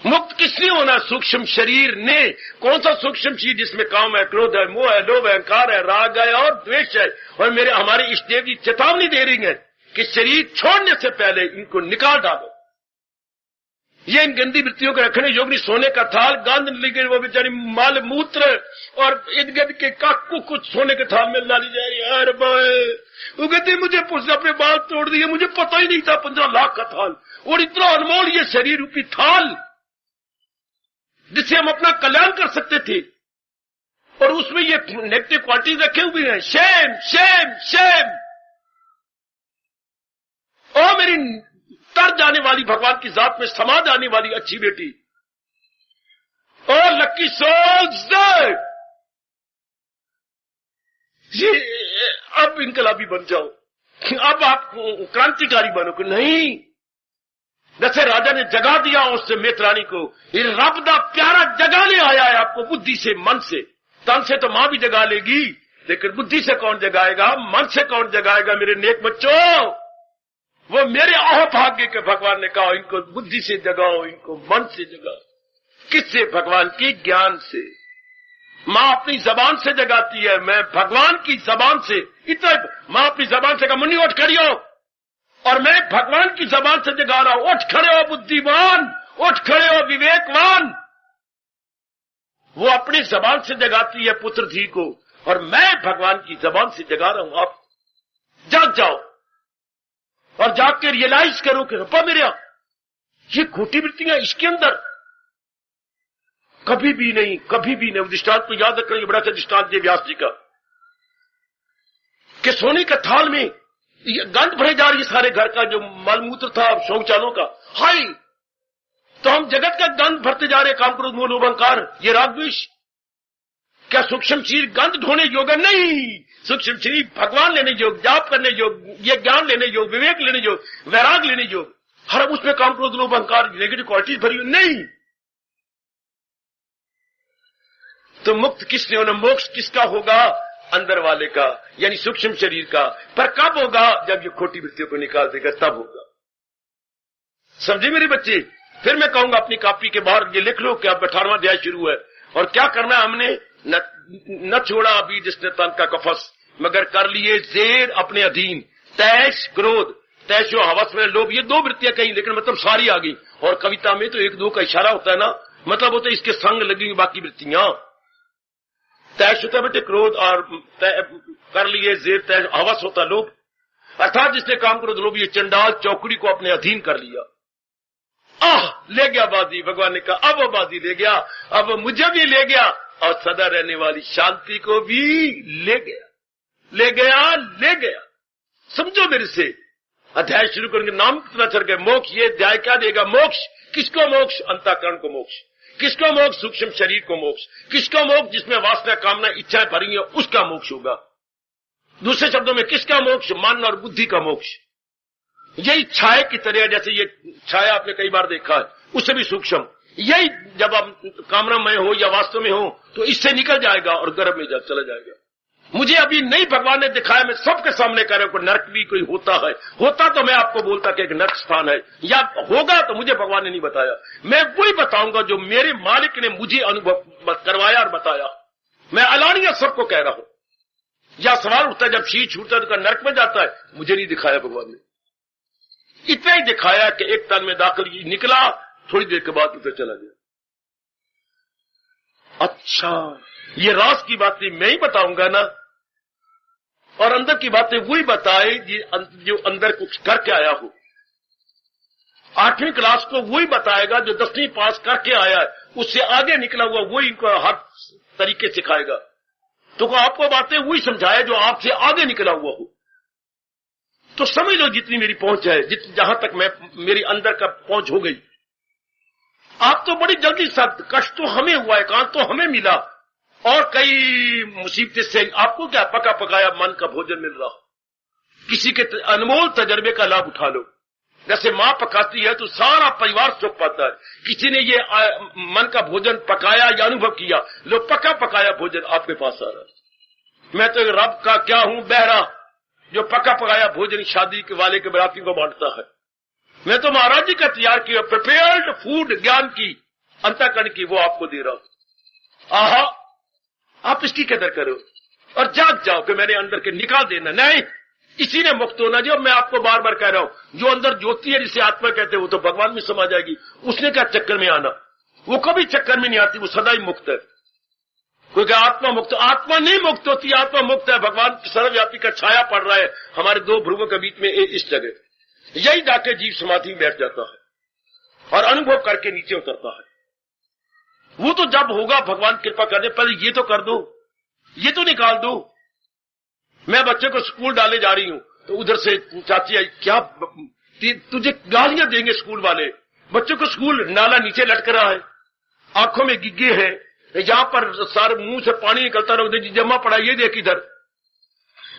Speaker 1: मुक्त किसने होना, सूक्ष्म शरीर ने। कौन सा सूक्ष्म शरीर, जिसमें काम है, क्रोध है, मोह है, लोभ है, अहंकार है, राग है और द्वेष है। और मेरे हमारे इष्ट देव जी चेतावनी दे रही है कि शरीर छोड़ने से पहले इनको निकाल डालो। ये इन गंदी वृत्तियों को रखने योग्य सोने का थाल, गांध लेके वो बेचारी माल मूत्र और इर्द गिर्द के काकू कुछ सोने के थाल में डाली जा रही है। वो कहते मुझे अपने बाल तोड़ दिए, मुझे पता ही नहीं था 15 लाख का थाल, और इतना अनमोल ये शरीर रूपी थाल जिससे हम अपना कल्याण कर सकते थे, और उसमें ये नेगेटिव क्वालिटीज रखे हुए हैं। Shem Shem Shem. और मेरी तर जाने वाली, भगवान की जात में समा जाने वाली अच्छी बेटी, और लक्की सोल्स, ये अब इनकलाबी बन जाओ। अब आप क्रांतिकारी बनो कि नहीं। जैसे राजा ने जगा दिया उससे मेतरानी को, ये रब दा प्यारा जगाने आया है आपको बुद्धि से, मन से। तन से तो मां भी जगा लेगी, लेकिन बुद्धि से कौन जगाएगा, मन से कौन जगाएगा मेरे नेक बच्चों? वो मेरे अहोभाग्य के भगवान ने कहा इनको बुद्धि से जगाओ, इनको मन से जगाओ। किससे? भगवान के ज्ञान से। मां अपनी जबान से जगाती है, मैं भगवान की जबान से। इतना मां अपनी जबान से कहा मुन्नी उठ खड़ियो, और मैं भगवान की जबान से जगा रहा हूं, उठ खड़े हो बुद्धिमान, उठ खड़े हो विवेकवान। वो अपनी जबान से जगाती है पुत्र धी को, और मैं भगवान की जबान से जगा रहा हूं। आप जाग जाओ और जाग के रियलाइज करो कि रब्बा मेरे ये खोटी वृत्तियां इसके अंदर कभी भी नहीं, कभी भी नहीं। दृष्टांत को याद रखना, बड़ा सा दृष्टांत दिया व्यास जी का कि सोने का थाल में गंध भरे जा रही है सारे घर का, जो मलमूत्र था शौचालयों का। हाय, तो हम जगत का गंध भरते जा रहे, काम क्रोध मोह लोभ अहंकार, ये राग द्वेष। क्या सूक्ष्म शरीर गंध ढोने योग्य? नहीं, सूक्ष्म शरीर भगवान लेने योग, जाप करने योग, ये ज्ञान लेने योग, विवेक लेने योग, वैराग लेने योग। हर उसमें काम क्रोध लोभ अहंकार नेगेटिव क्वालिटीज भरी हुई नहीं। तो मुक्त किसने होना? मोक्ष किसका होगा? अंदर वाले का, यानी सूक्ष्म शरीर का। पर कब होगा? जब ये खोटी वृत्तियों को निकाल देगा, तब होगा। समझे मेरे बच्चे? फिर मैं कहूंगा अपनी कॉपी के बाहर ये लिख लो कि अब 18वां अध्याय शुरू है, और क्या करना है हमने? न छोड़ा अभी जिसने तन का कफस, मगर कर लिए जेर अपने अधीन। तैश क्रोध, तैश हवस में लोभ, ये दो वृत्तियां कहीं, लेकिन मतलब सारी आ गई। और कविता में तो एक दो का इशारा होता है ना, मतलब होता है इसके संग लगी बाकी वृत्तियां। तैश होता है बेटे क्रोध, और कर लिए जेर तैश हवस होता लोभ। अर्थात जिसने काम क्रोध लोभ, ये चंडाल चौकड़ी को अपने अधीन कर लिया। ले गया बाजी। भगवान ने कहा अब वो बाजी ले गया, अब मुझे भी ले गया, और सदा रहने वाली शांति को भी ले गया, ले गया, ले गया। समझो मेरे से, अध्याय शुरू करके नाम कितना चढ़ गए। मोक्ष, ये अध्याय क्या देगा? मोक्ष। किसको मोक्ष? अंतःकरण को मोक्ष। किसको मोक्ष? सूक्ष्म शरीर को मोक्ष। किसको मोक्ष? जिसमें वासना कामना इच्छाएं भरी है, उसका मोक्ष होगा। दूसरे शब्दों में किसका मोक्ष? मन और बुद्धि का मोक्ष। यही छाया की तरह, जैसे ये छाया आपने कई बार देखा है, उससे भी सूक्ष्म। यही जब आप कामनामय हो या वास्तव में हो तो इससे निकल जाएगा और गर्भ में चला जाएगा। मुझे अभी नहीं भगवान ने दिखाया, मैं सबके सामने कह रहा हूं, नरक भी कोई होता है। होता तो मैं आपको बोलता कि एक नरक स्थान है, या होगा तो मुझे भगवान ने नहीं बताया। मैं वही बताऊंगा जो मेरे मालिक ने मुझे अनुभव करवाया और बताया। मैं अलानिया सबको कह रहा हूं। या सवाल उठता है जब शीर छूटता है तो नरक में जाता है, मुझे नहीं दिखाया भगवान ने। इतना ही दिखाया कि एक तन में दाखिल निकला, थोड़ी देर के बाद उधर चला गया। अच्छा, ये राज की बातें मैं ही बताऊंगा ना, और अंदर की बातें वही बताए जो अंदर कुछ करके आया हो। 8वीं क्लास को वही बताएगा जो 10वीं पास करके आया है, उससे आगे निकला हुआ वही इनको हर तरीके सिखाएगा। तो आपको बातें वही समझाए जो आपसे आगे निकला हुआ हो। तो समझ लो जितनी मेरी पहुंच है, जहां तक मेरी अंदर का पहुंच हो गई। आप तो बड़ी जल्दी कष्ट तो हमें हुआ, एकांत तो हमें मिला, और कई मुसीबतें से आपको क्या पका पकाया मन का भोजन मिल रहा। किसी के अनमोल तजर्बे का लाभ उठा लो। जैसे मां पकाती है तो सारा परिवार सुख पाता है। किसी ने ये मन का भोजन पकाया या अनुभव किया, लो पका पकाया भोजन आपके पास आ रहा है। मैं तो रब का क्या हूं, बहरा, जो पका पकाया भोजन शादी के वाले के बराती को बांटता है। मैं तो महाराज जी का तैयार किया प्रिपेयर्ड फूड, ज्ञान की, अंतःकरण की, वो आपको दे रहा हूं। आहा, आप इसकी कदर करो और जाग जाओ कि मेरे अंदर के निकाल देना। नहीं, इसी ने मुक्त होना। जो मैं आपको बार बार कह रहा हूं, जो अंदर ज्योति है जिसे आत्मा कहते हैं, वो तो भगवान में समा जाएगी। उसने क्या चक्कर में आना, वो कभी चक्कर में नहीं आती, वो सदा ही मुक्त है। क्योंकि आत्मा मुक्त, आत्मा नहीं मुक्त होती, आत्मा मुक्त है। भगवान सर्वव्यापी का छाया पड़ रहा है हमारे दो भ्रुवों के बीच में, इस जगह। यही जाके जीव समाधि में बैठ जाता है और अनुभव करके नीचे उतरता है। वो तो जब होगा भगवान कृपा करने, पहले ये तो कर दो, ये तो निकाल दो। मैं बच्चे को स्कूल डाले जा रही हूं तो उधर से चाची आई, क्या तुझे गालियां देंगे स्कूल वाले। बच्चों को स्कूल नाला नीचे लटक रहा है, आंखों में गिग्गे हैं, यहां पर सारे मुंह से पानी निकलता रहा, जमा पड़ा, ये देख इधर।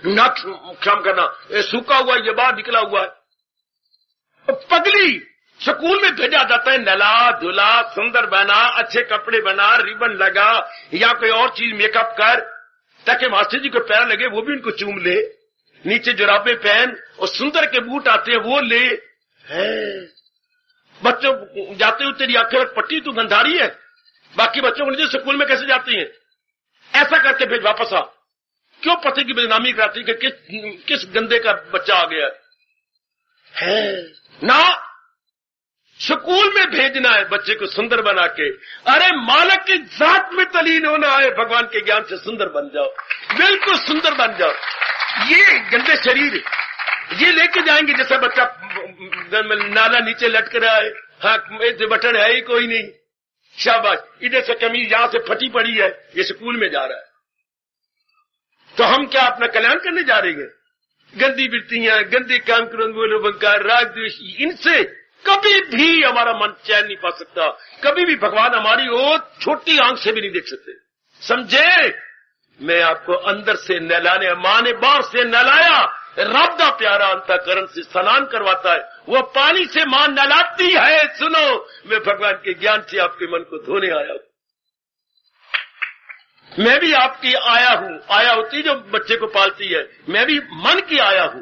Speaker 1: नाक क्षम करना, ये सूखा हुआ ये बाहर निकला हुआ है। पगली स्कूल में भेजा जाता है, नला धुला, सुंदर बना, अच्छे कपड़े बना, रिबन लगा या कोई और चीज मेकअप कर, ताकि मास्टर जी को पैर लगे वो भी उनको चूम ले, नीचे जुराबे पहन और सुंदर के बूट आते हैं वो ले। बच्चों जाते हुए तेरी आंखें पट्टी तू गंधारी है, बाकी बच्चों को नीचे स्कूल में कैसे जाती हैं? ऐसा करके फिर वापस आ। क्यों पति की बदनामी कराती कि किस गंदे का बच्चा आ गया है ना। स्कूल में भेजना है बच्चे को सुंदर बना के। अरे मालक की जात में तलीन होना है, भगवान के ज्ञान से सुंदर बन जाओ, बिल्कुल सुंदर बन जाओ। ये गंदे शरीर ये लेके जाएंगे जैसा बच्चा नाला नीचे लटक रहा है, हाँ बटन है ही कोई नहीं, शाबाश, इधर से कमीज यहां से फटी पड़ी है, ये स्कूल में जा रहा है। तो हम क्या अपना कल्याण करने जा रहे हैं? गंदी वृत्तियां, गंदे काम, क्रोध, बोलो बंकार, राग द्वेष, इनसे कभी भी हमारा मन चैन नहीं पा सकता। कभी भी भगवान हमारी ओर छोटी आंख से भी नहीं देख सकते, समझे? मैं आपको अंदर से नहलाने, मां ने बाहर से नहलाया, रब दा प्यारा अंतःकरण से स्नान करवाता है, वो पानी से मां नहलाती है। सुनो, मैं भगवान के ज्ञान से आपके मन को धोने आया हूं। मैं भी आपकी आया हूं, आया होती जो बच्चे को पालती है, मैं भी मन की आया हूं,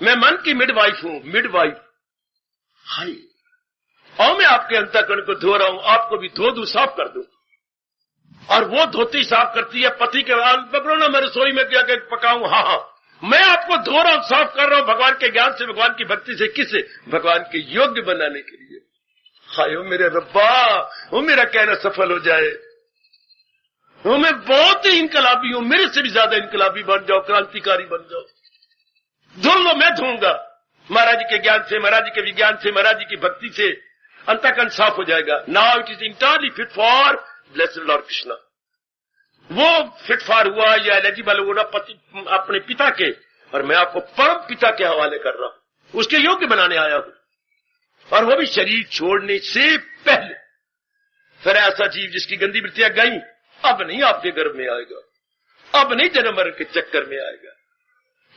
Speaker 1: मैं मन की मिडवाइफ हूं, मिडवाइफ। हाय, और मैं आपके अंतःकरण को धो रहा हूं, आपको भी धो दूं, साफ कर दूं। और वो धोती साफ करती है पति के पकड़ो ना, मैं रसोई में क्या पकाऊं, हाँ, मैं आपको धो रहा हूं, साफ कर रहा हूं भगवान के ज्ञान से, भगवान की भक्ति से। किससे? भगवान के योग्य बनाने के लिए। हाय ओ मेरे रब्बा, वो मेरा कहना सफल हो जाए। वो मैं बहुत ही इनकलाबी हूं, मेरे से भी ज्यादा इनकलाबी बन जाओ, क्रांतिकारी बन जाओ। धो लो, मैं धोऊंगा। महाराज जी के ज्ञान से, महाराज जी के विज्ञान से, महाराज जी की भक्ति से अंतःकरण साफ हो जाएगा। Now it is इंटरली fit for blessed Lord Krishna. वो फिट फॉर हुआ या एलिजिबल हुआ अपने पिता के, और मैं आपको परम पिता के हवाले कर रहा हूं, उसके योग्य बनाने आया हूं। और वो भी शरीर छोड़ने से पहले। फिर ऐसा जीव जिसकी गंदी वृत्तियां गई, अब नहीं आपके गर्भ में आएगा, अब नहीं जन्म मरण के चक्कर में आएगा।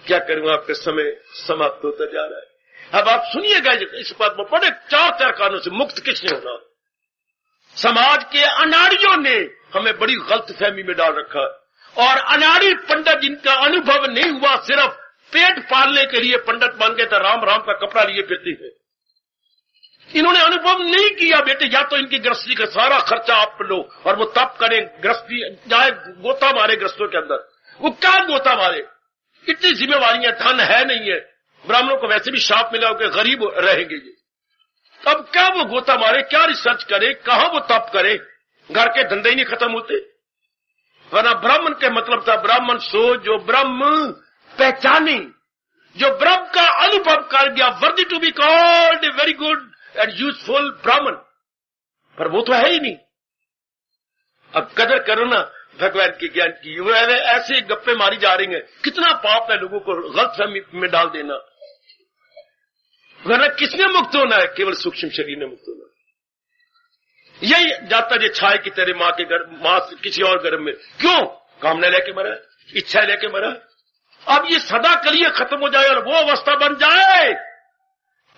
Speaker 1: क्या करूं, आपका समय समाप्त होता जा रहा है। अब आप सुनिएगा इस बात में, बड़े चार कारणों से मुक्त किसने होना। समाज के अनाड़ियों ने हमें बड़ी गलत फहमी में डाल रखा, और अनाड़ी पंडित जिनका अनुभव नहीं हुआ, सिर्फ पेट पालने के लिए पंडित मान के राम राम का कपड़ा लिए फिरती है। इन्होंने अनुभव नहीं किया बेटे, या तो इनकी गृहस्थी का सारा खर्चा आप लो और वो तप करें, गृहस्थी जाए गोता मारे गृहस्थों के अंदर, वो क्या गोता मारे, इतनी जिम्मेवारियां, धन है नहीं है, ब्राह्मणों को वैसे भी शाप मिला हो कि गरीब रहेंगे ये, अब क्या वो गोता मारे, क्या रिसर्च करे, कहां वो तप करे, घर के धंधे ही नहीं खत्म होते। वरना ब्राह्मण के मतलब था ब्राह्मण सो जो ब्रह्म पहचाने, जो ब्रह्म का अनुभव कर गया, worthy to be called a very good and useful Brahmin, पर वो तो है ही नहीं। अब कदर करो ना भगवान के ज्ञान की, वो ऐसे गप्पे मारी जा रही हैं, कितना पाप है लोगों को गलतफहमी में डाल देना। वरना किसने मुक्त होना है? केवल सूक्ष्म शरीर ने मुक्त होना। यही जाता जो छाए की तेरे मां के घर, मां किसी और गर्भ में, क्यों? कामना लेके मरा, इच्छा लेके मरा। अब ये सदा कलिए खत्म हो जाए और वो अवस्था बन जाए।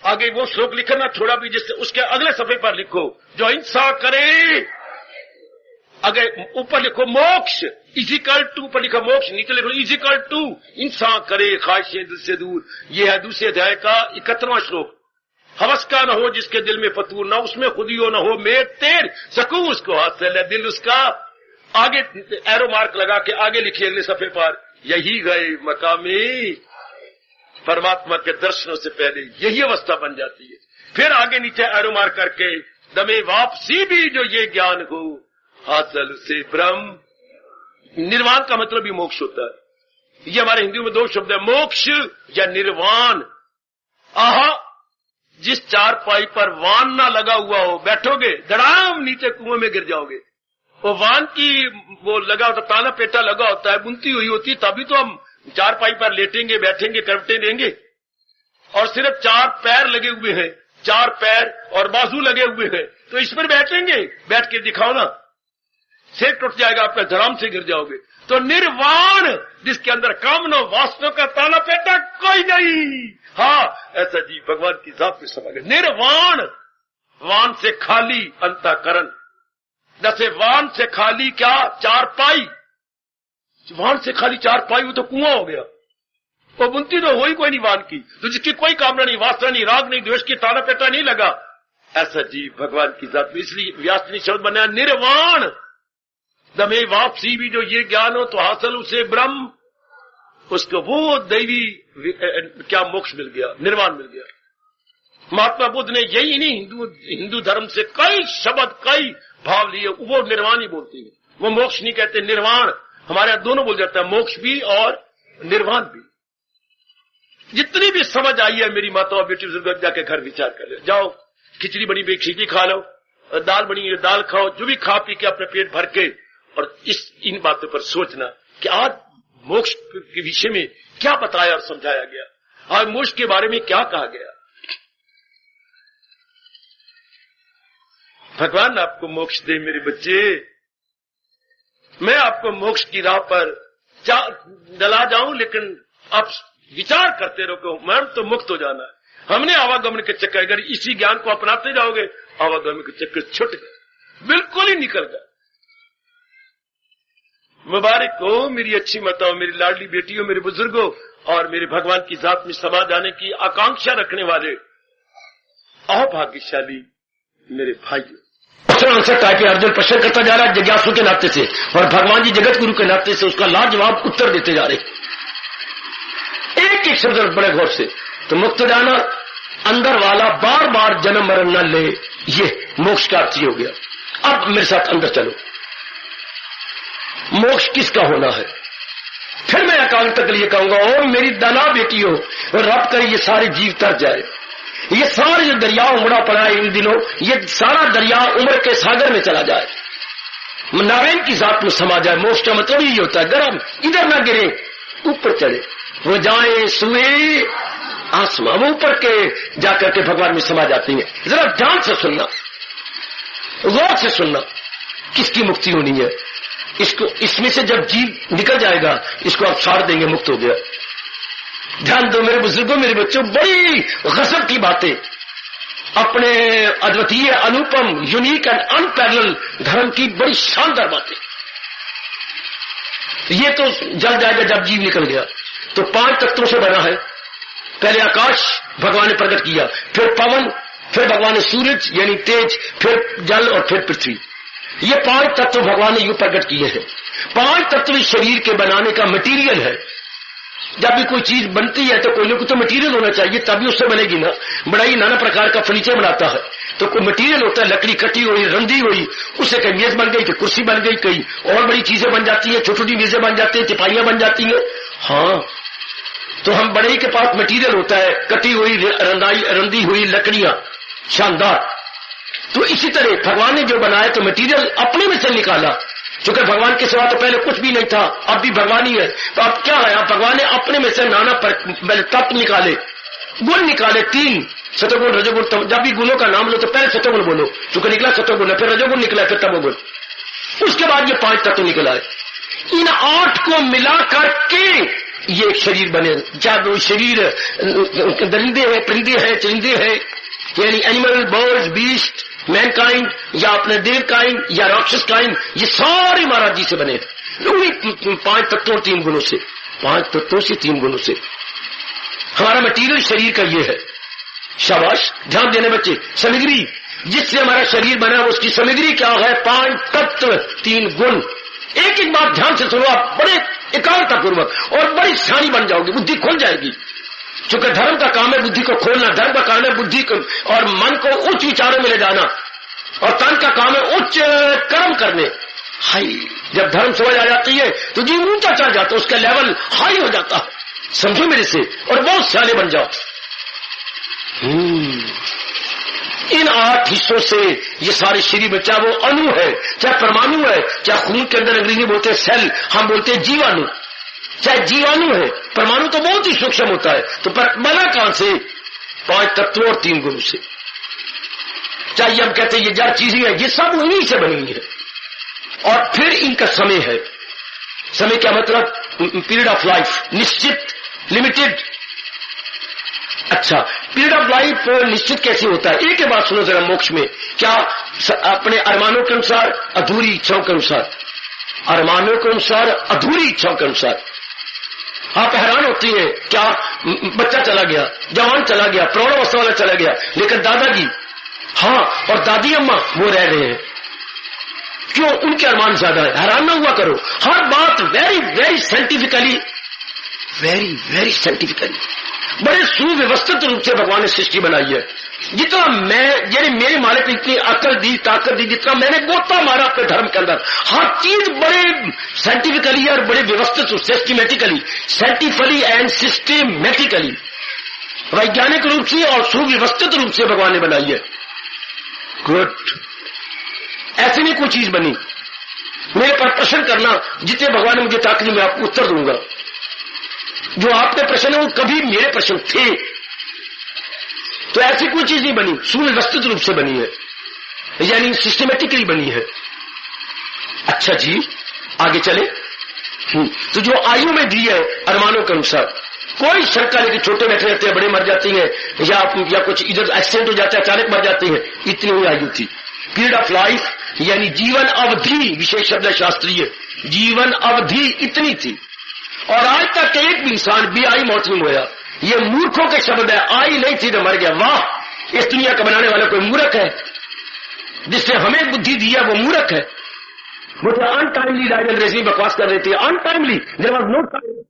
Speaker 1: आगे वो श्लोक लिखना छोड़ा भी, जिससे उसके अगले सफे पर लिखो, जो हिंसा करे, अगर ऊपर लिखो मोक्ष इजिकल टू, ऊपर लिखो मोक्ष, नीचे लिखो इजिकल टू हिंसा करे ख्वाहिशें दिल से दूर। ये है दूसरे अध्याय का 71वां श्लोक। हवस का न हो जिसके दिल में फतूर, न उसमें खुदियो न हो मेर तेर, सकूं उसको हाथ से ले दिल उसका। आगे एरो मार्क लगा के आगे लिखिए अगले सफे पर, यही गए मकामे, परमात्मा के दर्शनों से पहले यही अवस्था बन जाती है। फिर आगे नीचे एरो मार्क करके दमे वापसी भी जो ये ज्ञान हो हासिल से ब्रह्म। निर्वाण का मतलब भी मोक्ष होता है। ये हमारे हिंदी में दो शब्द है, मोक्ष या निर्वाण। आहा, जिस चारपाई पर वान ना लगा हुआ हो, बैठोगे धड़ाम नीचे कुएं में गिर जाओगे। वो वान की वो लगा होता, ताना पेटा लगा होता है, बुनती हुई होती है, तभी तो हम चारपाई पर लेटेंगे, बैठेंगे, करवटें देंगे। और सिर्फ चार पैर लगे हुए हैं, चार पैर और बाजू लगे हुए हैं, तो इस पर बैठेंगे, बैठ के दिखाओ ना। सिर टूट जाएगा, आपका धराम से गिर जाओगे। तो निर्वाण जिसके अंदर कामना वासना का ताला पेटा कोई नहीं। हाँ, ऐसा जी भगवान की जात में समा गया। निर्वाण, वान से खाली अंतःकरण, जैसे वान से खाली क्या चारपाई, वान से खाली चारपाई, वो तो कुआं हो गया, वो बुनती तो हो ही कोई नहीं वान की, तो जिसकी कोई कामना नहीं, वासना नहीं, राग नहीं, द्वेष की ताला पेटा नहीं लगा, ऐसा जी भगवान की जात में। इसलिए व्यास ने शब्द बनाया निर्वाण, दमे वापसी भी जो ये ज्ञान हो तो हासिल उसे ब्रह्म, उसको वो दैवी क्या मोक्ष मिल गया, निर्वाण मिल गया। महात्मा बुद्ध ने यही नहीं, हिंदू धर्म से कई शब्द कई भाव लिए, वो निर्वाण ही बोलते हैं, वो मोक्ष नहीं कहते, निर्वाण। हमारे यहां दोनों बोल जाता है, मोक्ष भी और निर्वाण भी। जितनी भी समझ आई है मेरी माता और बेटी बुजुर्ग, जाके घर विचार कर ले, जाओ खिचड़ी बनी हुई खिचड़ी खा लो, दाल बनी हुई दाल खाओ, जो भी खा पी के अपने पेट भर के, और इन बातों पर सोचना कि आज मोक्ष के विषय में क्या बताया और समझाया गया, आज मोक्ष के बारे में क्या कहा गया। भगवान आपको मोक्ष दे मेरे बच्चे, मैं आपको मोक्ष की राह पर डला जाऊं, लेकिन आप विचार करते रहो, मैं तो मुक्त हो जाना है। हमने आवागमन के चक्कर, अगर इसी ज्ञान को अपनाते जाओगे, आवागमन के चक्कर छूट गए, बिल्कुल ही निकल गए। मुबारक हो मेरी अच्छी माताओं, मेरी लाडली बेटियों, मेरे बुजुर्गों और मेरे भगवान की जात में समा जाने की आकांक्षा रखने वाले अभाग्यशाली मेरे भाइयों। ताकि अर्जुन प्रश्न करता जा रहा है जिज्ञासु के नाते से, और भगवान जी जगत गुरु के नाते से उसका लाजवाब उत्तर देते जा रहे, एक एक शब्द बड़े गौर से। तो मुक्त जाना, अंदर वाला बार बार जन्म मरण न ले, ये मोक्ष का अर्थ हो गया। अब मेरे साथ अंदर चलो, मोक्ष किसका होना है। फिर मैं एकांत के लिए कहूंगा, ओ मेरी दाना बेटियों, रब करे ये सारे जीव तर जाए, ये सारे जो दरिया उमड़ा पड़ा है इन दिनों, ये सारा दरिया उम्र के सागर में चला जाए, नारायण की जात में समा जाए। मोक्ष का मतलब यही होता है, गरम इधर ना गिरे, ऊपर चढ़े, वो जाए सुए आसमां, वो ऊपर के जाकर के भगवान में समा जाती है। जरा ध्यान से सुनना, गौर से सुनना, किसकी मुक्ति होनी है। इसको, इसमें से जब जीव निकल जाएगा, इसको आप छोड़ देंगे, मुक्त हो गया। ध्यान दो मेरे बुजुर्गों, मेरे बच्चों, बड़ी गजब की बातें, अपने अद्वितीय, अनुपम, यूनिक एंड अनपैरेलल धर्म की बड़ी शानदार बातें। ये तो जल जाएगा जब जीव निकल गया। तो 5 तत्वों से बना है। पहले आकाश भगवान ने प्रकट किया, फिर पवन, फिर भगवान ने सूरज यानी तेज, फिर जल और फिर पृथ्वी। ये 5 तत्व भगवान ने यूं प्रकट किए हैं। 5 तत्व शरीर के बनाने का मटेरियल है। जब भी कोई चीज बनती है तो कोई ना कोई तो मटेरियल होना चाहिए, तभी उससे बनेगी ना। बड़ा ही नाना प्रकार का फर्नीचर बनाता है तो कोई मटेरियल होता है, लकड़ी कटी हुई, रंधी हुई, उससे कहीं मेज बन गई, कहीं कुर्सी बन गई, कहीं और बड़ी चीजें बन जाती है, छोटी छोटी मेजें बन जाती है, तिपाहियां बन जाती है। हाँ, तो हम बड़े ही के पास मटेरियल होता है, कटी हुई, रंधी हुई लकड़ियां, शानदार। तो इसी तरह भगवान ने जो बनाया तो मटेरियल अपने में से निकाला, क्योंकि भगवान के सिवा तो पहले कुछ भी नहीं था, अब भी भगवान ही है। तो अब क्या है, भगवान ने अपने में से नाना तत्व निकाले, गुण निकाले 3, सतोगुण, रजोगुण। जब भी गुणों का नाम लो तो पहले सतोगुण बोलो, क्योंकि निकला सतोगुण, फिर रजोगुण निकला, फिर तमोगुण, उसके बाद ये 5 तत्व निकला है। इन 8 को मिला करके ये एक शरीर बने। चाहे वो शरीर दरिंदे हैं, परिंदे हैं, चरिंदे हैं, यानी एनिमल, बर्ड्स, बीस्ट, मैनकाइंड, या अपने देव काइंड या राक्षस काइंड, ये सारे महाराज जी से बने हैं। 5 तत्वों 3 गुणों से, 5 तत्वों से 3 गुणों से हमारा मटीरियल शरीर का ये है। शाबाश, ध्यान देने बच्चे। सामग्री जिससे हमारा शरीर बना है उसकी सामग्री क्या है, 5 तत्व 3 गुण। एक एक बात ध्यान से सुनो आप, बड़े एकाग्रता पूर्वक, और बड़ी शानी बन जाओगी, बुद्धि खुल जाएगी। क्योंकि धर्म का काम है बुद्धि को खोलना, धर्म का काम है बुद्धि को और मन को उच्च विचारों में ले जाना, और तन का काम है उच्च कर्म करने। हाई, जब धर्म समझ आ जाती है तो जीव ऊंचा चढ़ जाता है, उसका लेवल हाई हो जाता है। समझो मेरे से, और बहुत सियाने बन जाओ। इन 8 हिस्सों से ये सारे शरीर में, चाहे वो अणु है, चाहे परमाणु है, चाहे खून के अंदर अंग्रेजी बोलते हैं सेल, हम बोलते हैं जीवाणु, चाहे जीवाणु है, परमाणु तो बहुत ही सूक्ष्म होता है। तो बना कहां से, 5 तत्वों और 3 गुणों से। चाहे हम कहते हैं ये जड़ चीजें हैं, ये सब उन्हीं से बनी है। और फिर इनका समय है। समय क्या मतलब? पीरियड ऑफ लाइफ, निश्चित, लिमिटेड। अच्छा, पीरियड ऑफ लाइफ निश्चित कैसे होता है? एक ही बात सुनो जरा, मोक्ष में क्या अपने अरमानों के अनुसार, अधूरी इच्छाओं के अनुसार, अरमानों के अनुसार, अधूरी इच्छाओं के अनुसार। आप हैरान होती हैं, क्या बच्चा चला गया, जवान चला गया, प्रौढ़ावस्था वाला चला गया, लेकिन दादाजी हाँ और दादी अम्मा वो रह गए हैं। क्यों? उनके अरमान ज्यादा है। हैरान ना हुआ करो, हर बात very very scientifically, very very scientifically, बड़े सुव्यवस्थित रूप से भगवान ने सृष्टि बनाई है। जितना मैं, यानी मेरे मालिक ने इतनी अकल दी, ताकत दी, जितना मैंने गोता मारा अपने धर्म के अंदर, हर चीज बड़े साइंटिफिकली और बड़े व्यवस्थित, सिस्टमेटिकली, साइंटिफिकली एंड सिस्टमेटिकली, वैज्ञानिक रूप से और सुव्यवस्थित रूप से भगवान ने बनाई है। गुड। ऐसे नहीं कोई चीज बनी। मेरे पर प्रश्न करना, जितने भगवान ने मुझे ताकत दी मैं आपको उत्तर दूंगा। जो आपके प्रश्न है वो कभी मेरे प्रश्न थे। तो ऐसी कोई चीज नहीं बनी, सुव्यवस्थित रूप से बनी है, यानी सिस्टमेटिकली बनी है। अच्छा जी, आगे चले। तो जो आयु में दी है अरमानों के अनुसार, कोई शंका नहीं कि छोटे बैठे रहते हैं, बड़े मर जाते हैं, या कुछ इधर एक्सीडेंट हो जाता है, अचानक मर जाते हैं, इतनी हुई आयु थी। पीरियड ऑफ लाइफ यानी जीवन अवधि, विशेष शब्द है शास्त्रीय, जीवन अवधि इतनी थी। और आज तक एक भी इंसान भी आई मौत नहीं हुआ। ये मूर्खों के शब्द है, आई नहीं थी तो मर गया। वाह, इस दुनिया का बनाने वाला कोई मूर्ख है? जिसने हमें बुद्धि दी है वो मूर्ख है। मुझे अनटाइमली डायन अंग्रेजी बकवास कर रही थी। Untimely, there was no time.